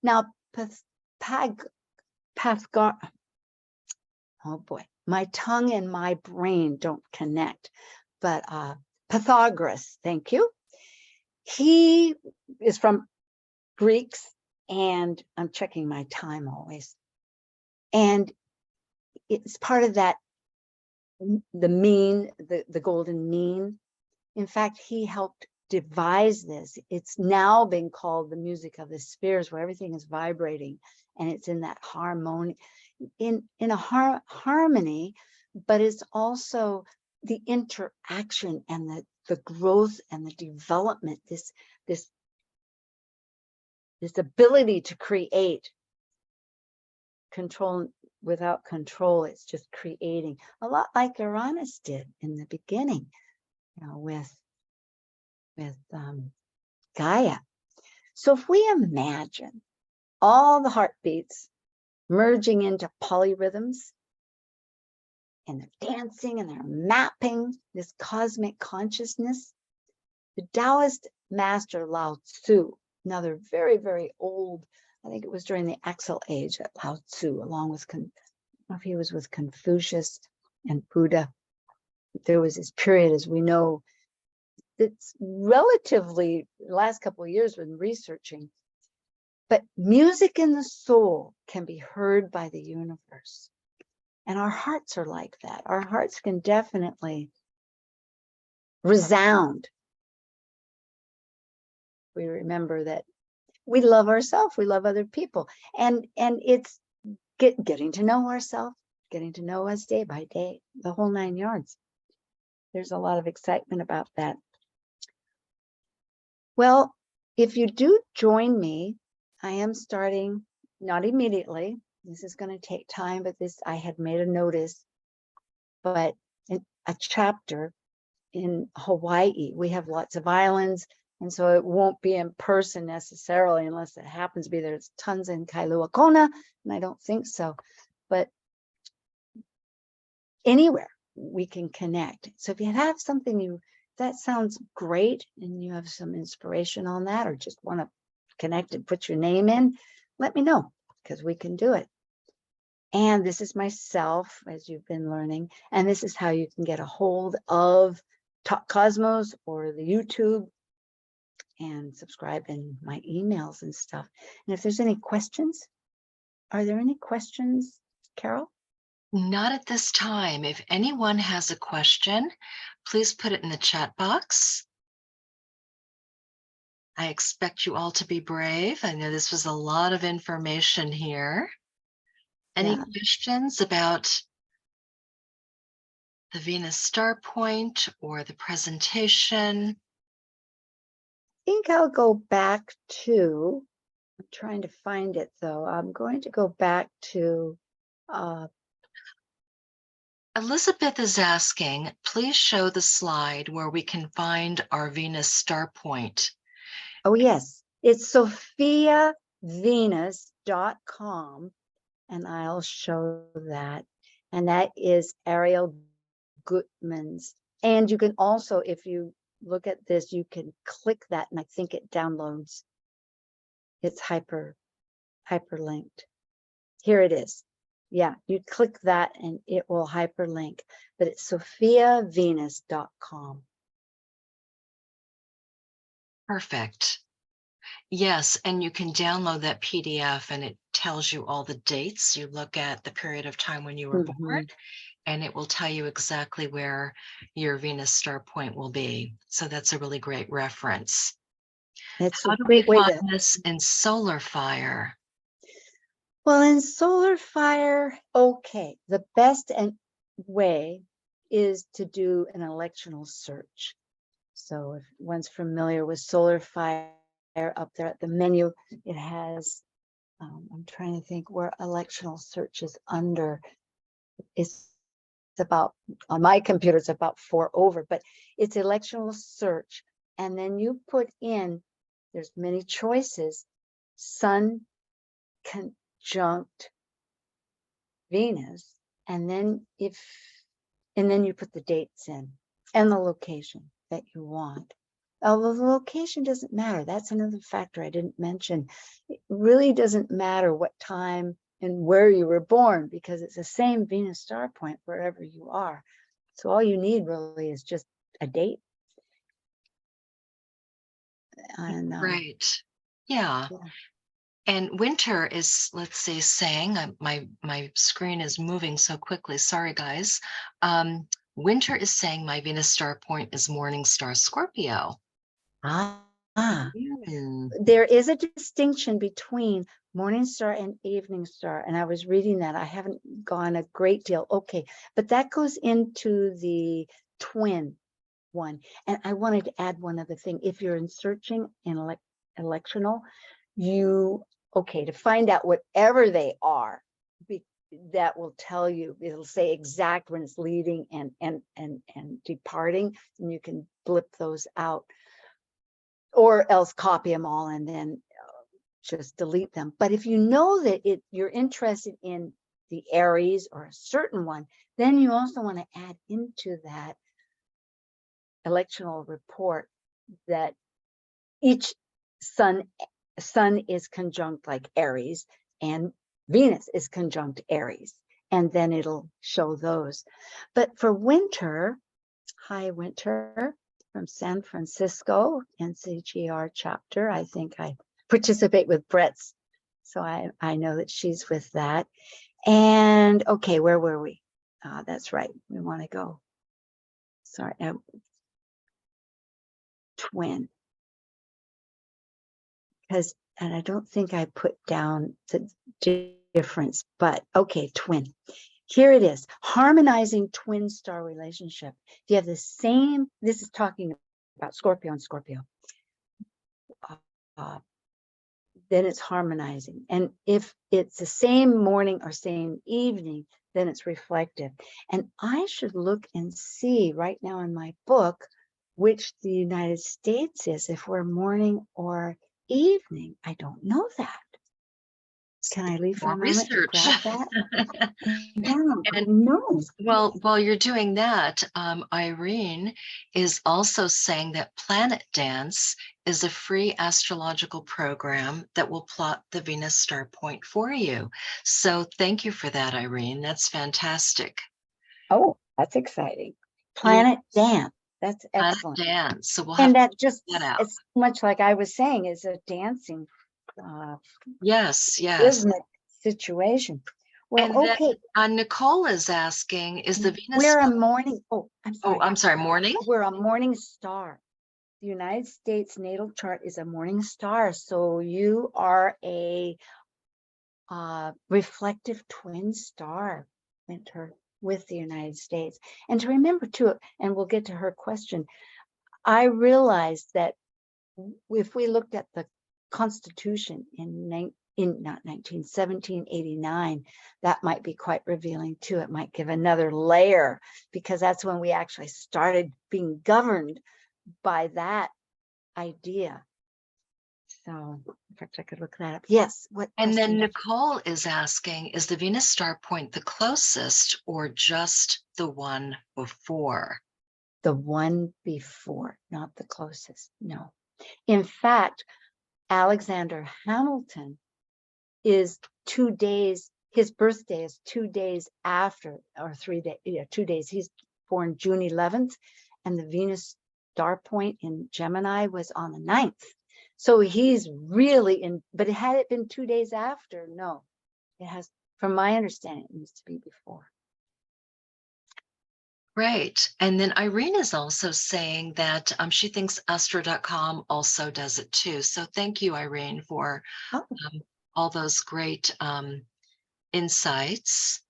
Now, oh boy, my tongue and my brain don't connect, but Pythagoras, thank you. He is from Greeks, and I'm checking my time always. And it's part of that, the mean, the golden mean. In fact, he helped devise this. It's now being called the music of the spheres, where everything is vibrating and it's in that harmony, in a harmony, but it's also the interaction and the growth and the development, this ability to create. Control without control, it's just creating, a lot like Uranus did in the beginning, with Gaia. So if we imagine all the heartbeats merging into polyrhythms, and they're dancing and they're mapping this cosmic consciousness, the Taoist master Lao Tzu, another very, very old, I think it was during the Axle Age that Lao Tzu, along with, I don't know if he was with Confucius and Buddha. There was this period, as we know, it's relatively, the last couple of years been researching, but music in the soul can be heard by the universe. And our hearts are like that. Our hearts can definitely resound. We remember that we love ourselves, we love other people. And it's getting to know ourselves, getting to know us day by day, the whole 9 yards. There's a lot of excitement about that. Well, if you do join me, I am starting, not immediately, this is going to take time, but I had made a notice, but in a chapter in Hawaii. We have lots of islands, And so it won't be in person necessarily, unless it happens to be there's tons in Kailua Kona, and I don't think so. But anywhere we can connect. So if you have something that sounds great and you have some inspiration on that, or just want to connect and put your name in, let me know, because we can do it. And this is myself, as you've been learning, and this is how you can get a hold of Talk Cosmos or the YouTube, and subscribe in my emails and stuff. And if there's any questions, are there any questions, Carol? Not at this time. If anyone has a question, please put it in the chat box. I expect you all to be brave. I know this was a lot of information here. Any questions about the Venus star point or the presentation? I think I'll go back to, I'm trying to find it though. I'm going to go back to Elizabeth is asking, please show the slide where we can find our Venus star point. Oh yes, it's sophiavenus.com, and I'll show that. And that is Ariel Gutman's. And you can also, if you look at this, you can click that, and I think it downloads. It's hyperlinked. Here it is. Yeah, you click that and it will hyperlink, but it's sophiavenus.com. Perfect. Yes, and you can download that PDF and it tells you all the dates. You look at the period of time when you were born, and it will tell you exactly where your Venus star point will be. So that's a really great reference. It's How a do great we way find to. this in solar fire? Well, in solar fire, okay, the best way is to do an electional search. So if one's familiar with solar fire, up there at the menu, it has, I'm trying to think where electional search is under. It's about, on my computer, it's about 4 over, but it's electional search. And then you put in, there's many choices, Sun conjunct Venus, and then you put the dates in and the location that you want. Although the location doesn't matter. That's another factor I didn't mention. It really doesn't matter what time and where you were born, because it's the same Venus star point wherever you are. So all you need really is just a date. And Right. Yeah. And winter is, let's say, saying, my screen is moving so quickly. Sorry, guys. Winter is saying my Venus star point is morning star Scorpio. There is a distinction between morning star and evening star, and I was reading that. I haven't gone a great deal. Okay, but that goes into the twin one. And I wanted to add one other thing. If you're in searching in electional, to find out whatever they are, that will tell you, it'll say exact when it's leaving and departing, and you can blip those out, or else copy them all and then just delete them. But if you know that you're interested in the Aries or a certain one, then you also want to add into that electional report that each sun is conjunct like Aries, and Venus is conjunct Aries, and then it'll show those. But for Winter, hi Winter from San Francisco, NCGR chapter. I think I participate with Brett's, so I know that she's with that. And okay, where were we? That's right, we want to go. Sorry, twin. And I don't think I put down the difference, but okay, twin. Here it is, harmonizing twin star relationship. If you have the same, this is talking about Scorpio and Scorpio, then it's harmonizing. And if it's the same morning or same evening, then it's reflective. And I should look and see right now in my book which the United States is, if we're morning or evening. I don't know that. Can I leave for More a moment to research. grab that? Yeah, I And know. well, while you're doing that, Irene is also saying that Planet Dance is a free astrological program that will plot the Venus star point for you. So thank you for that, Irene. That's fantastic. Oh, that's exciting. Yeah, Planet Dance. That's Planet excellent. Dance. So we'll have And to that just, check that out. it's much like I was saying, is a dancing Yes, yes. rhythmic situation. Well, And then okay, Nicole is asking, is the Venus, we're a morning, oh, I'm oh, sorry. I'm sorry, morning? We're a morning star. The United States natal chart is a morning star. So you are a reflective twin star winter with the United States. And to remember too, and we'll get to her question, I realized that if we looked at the Constitution in not 1789, that might be quite revealing too. It might give another layer, because that's when we actually started being governed by that idea. So in fact, I could look that up. Yes, what And then question? Nicole is asking, is the Venus star point the closest or just the one before? The one before, not the closest. No. In fact, Alexander Hamilton is 2 days, his birthday is 2 days after, or 3 days, yeah, 2 days. He's born June 11th, and the Venus star point in Gemini was on the 9th. So he's really in, but had it been 2 days after? No, it has, from my understanding, it needs to be before. Right. And then Irene is also saying that she thinks astro.com also does it too. So thank you, Irene, for Oh, all those great insights.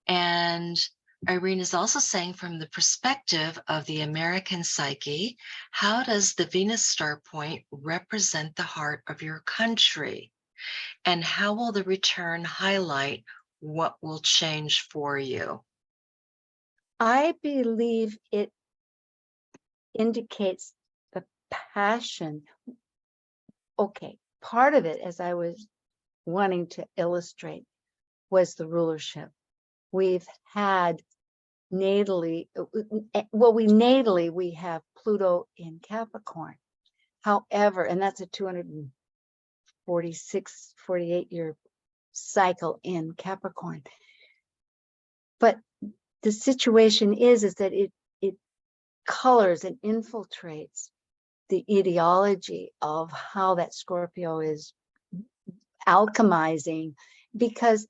And Irene is also saying, from the perspective of the American psyche, how does the Venus star point represent the heart of your country? And how will the return highlight what will change for you? I believe it indicates the passion. Okay, part of it, as I was wanting to illustrate, was the rulership. We've had natally, well, we have Pluto in Capricorn. However, and that's a 246, 48-year cycle in Capricorn. But the situation is that it colors and infiltrates the ideology of how that Scorpio is alchemizing. Because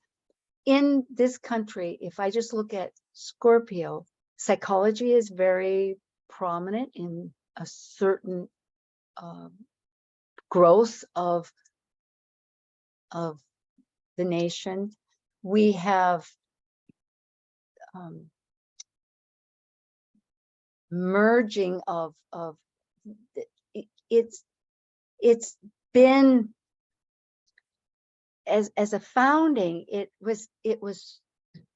in this country, if I just look at Scorpio, psychology is very prominent in a certain growth of the nation. We have merging of it's been, as a founding, it was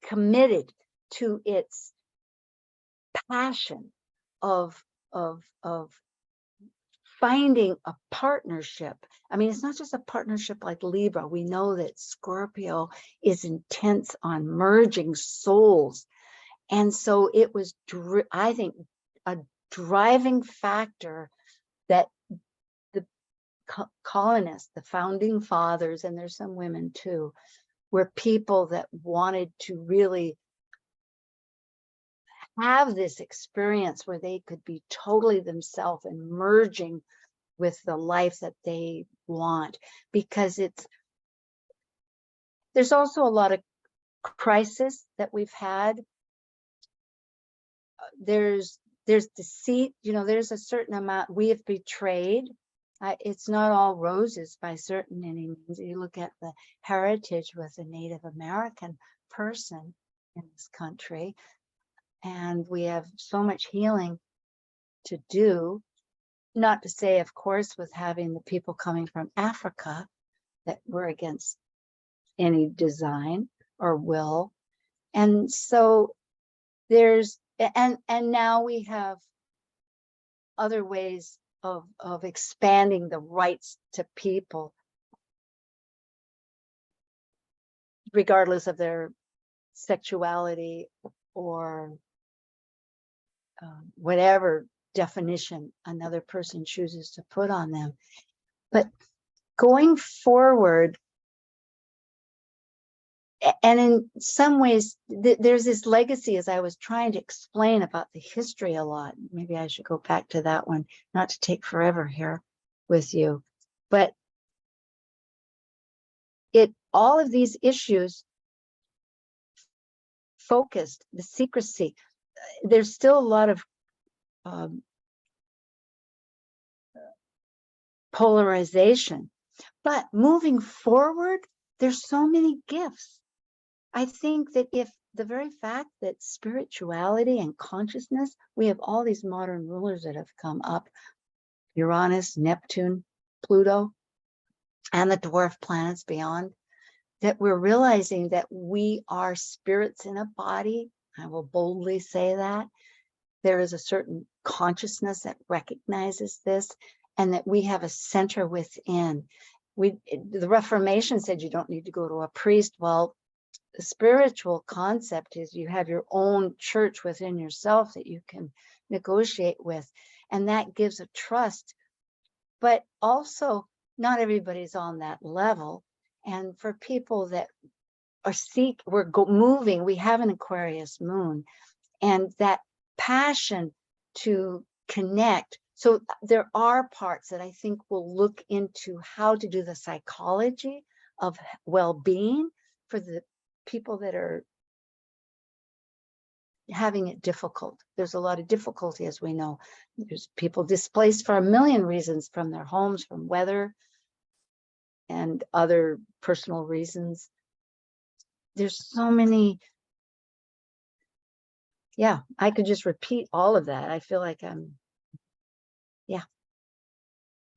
committed to its passion of finding a partnership. I mean, it's not just a partnership like Libra. We know that Scorpio is intense on merging souls. And so it was, I think, a driving factor that the colonists, the founding fathers, and there's some women too, were people that wanted to really have this experience where they could be totally themselves and merging with the life that they want. Because there's also a lot of crisis that we've had. There's deceit, there's a certain amount we have betrayed. It's not all roses by certain any means. You look at the heritage with a Native American person in this country, and we have so much healing to do. Not to say, of course, with having the people coming from Africa, that we're against any design or will. And so there's, and now we have other ways of expanding the rights to people, regardless of their sexuality or whatever definition another person chooses to put on them. But going forward, and in some ways, there's this legacy, as I was trying to explain about the history a lot. Maybe I should go back to that one, not to take forever here with you. But all of these issues focused, the secrecy, there's still a lot of polarization. But moving forward, there's so many gifts. I think that if the very fact that spirituality and consciousness, we have all these modern rulers that have come up, Uranus, Neptune, Pluto, and the dwarf planets beyond, that we're realizing that we are spirits in a body. I will boldly say that. There is a certain consciousness that recognizes this, and that we have a center within. The Reformation said you don't need to go to a priest. Well, the spiritual concept is you have your own church within yourself that you can negotiate with, and that gives a trust. But also, not everybody's on that level. And for people that are we're moving, we have an Aquarius moon, and that passion to connect. So there are parts that I think will look into how to do the psychology of well-being for the people that are having it difficult. There's a lot of difficulty, as we know. There's people displaced for a million reasons, from their homes, from weather, and other personal reasons. There's so many. Yeah, I could just repeat all of that. I feel like yeah.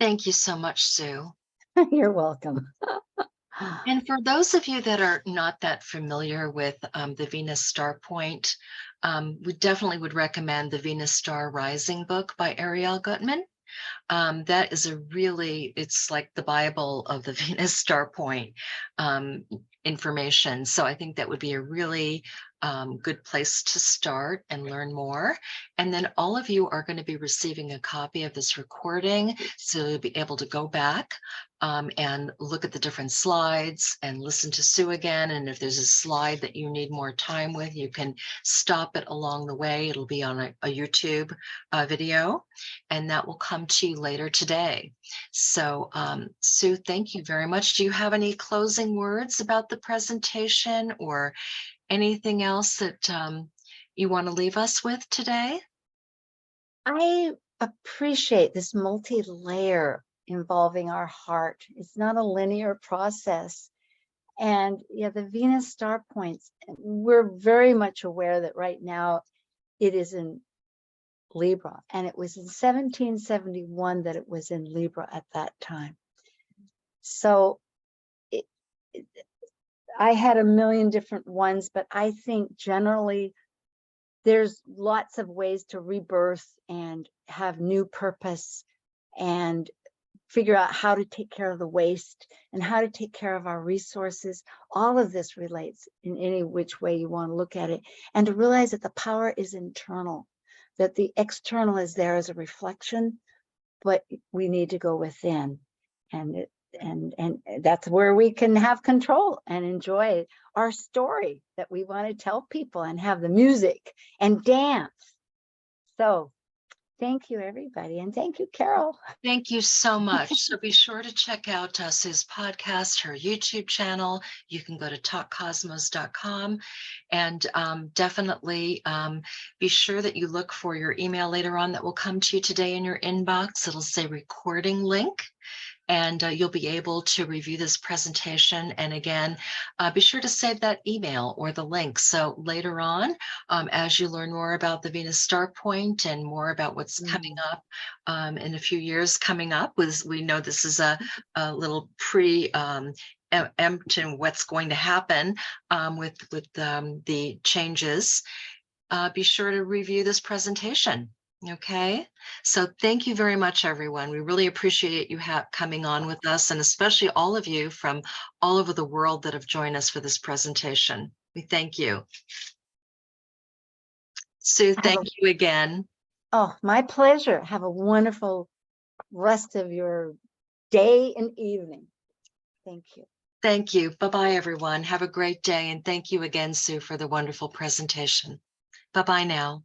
Thank you so much, Sue. You're welcome. And for those of you that are not that familiar with the Venus Star Point, we definitely would recommend the Venus Star Rising book by Ariel Gutman. That is it's like the Bible of the Venus Star Point information. So I think that would be a really good place to start and learn more. And then all of you are going to be receiving a copy of this recording, so you'll be able to go back and look at the different slides and listen to Sue again. And if there's a slide that you need more time with, you can stop it along the way. It'll be on a YouTube video, and that will come to you later today. So Sue, thank you very much. Do you have any closing words about the presentation or anything else that you want to leave us with today? I appreciate this multi-layer involving our heart. It's not a linear process. And yeah, the Venus star points, we're very much aware that right now it is in Libra, and it was in 1771 that it was in Libra at that time. So I had a million different ones, but I think generally there's lots of ways to rebirth and have new purpose and figure out how to take care of the waste and how to take care of our resources. All of this relates in any which way you want to look at it, and to realize that the power is internal, that the external is there as a reflection, but we need to go within, and that's where we can have control and enjoy our story that we want to tell people, and have the music and dance. So thank you, everybody. And thank you, Carol. Thank you so much. So be sure to check out Sue's podcast, her YouTube channel. You can go to talkcosmos.com, and definitely be sure that you look for your email later on that will come to you today in your inbox. It'll say recording link, and you'll be able to review this presentation. And again, be sure to save that email or the link. So later on, as you learn more about the Venus Star Point and more about what's coming up in a few years coming up, we know this is a little preempt and what's going to happen with the changes. Be sure to review this presentation. Okay, so thank you very much, everyone. We really appreciate you coming on with us, and especially all of you from all over the world that have joined us for this presentation. We thank you. Sue, thank you again. Oh, my pleasure. Have a wonderful rest of your day and evening. Thank you. Thank you. Bye-bye, everyone. Have a great day, and thank you again, Sue, for the wonderful presentation. Bye-bye now.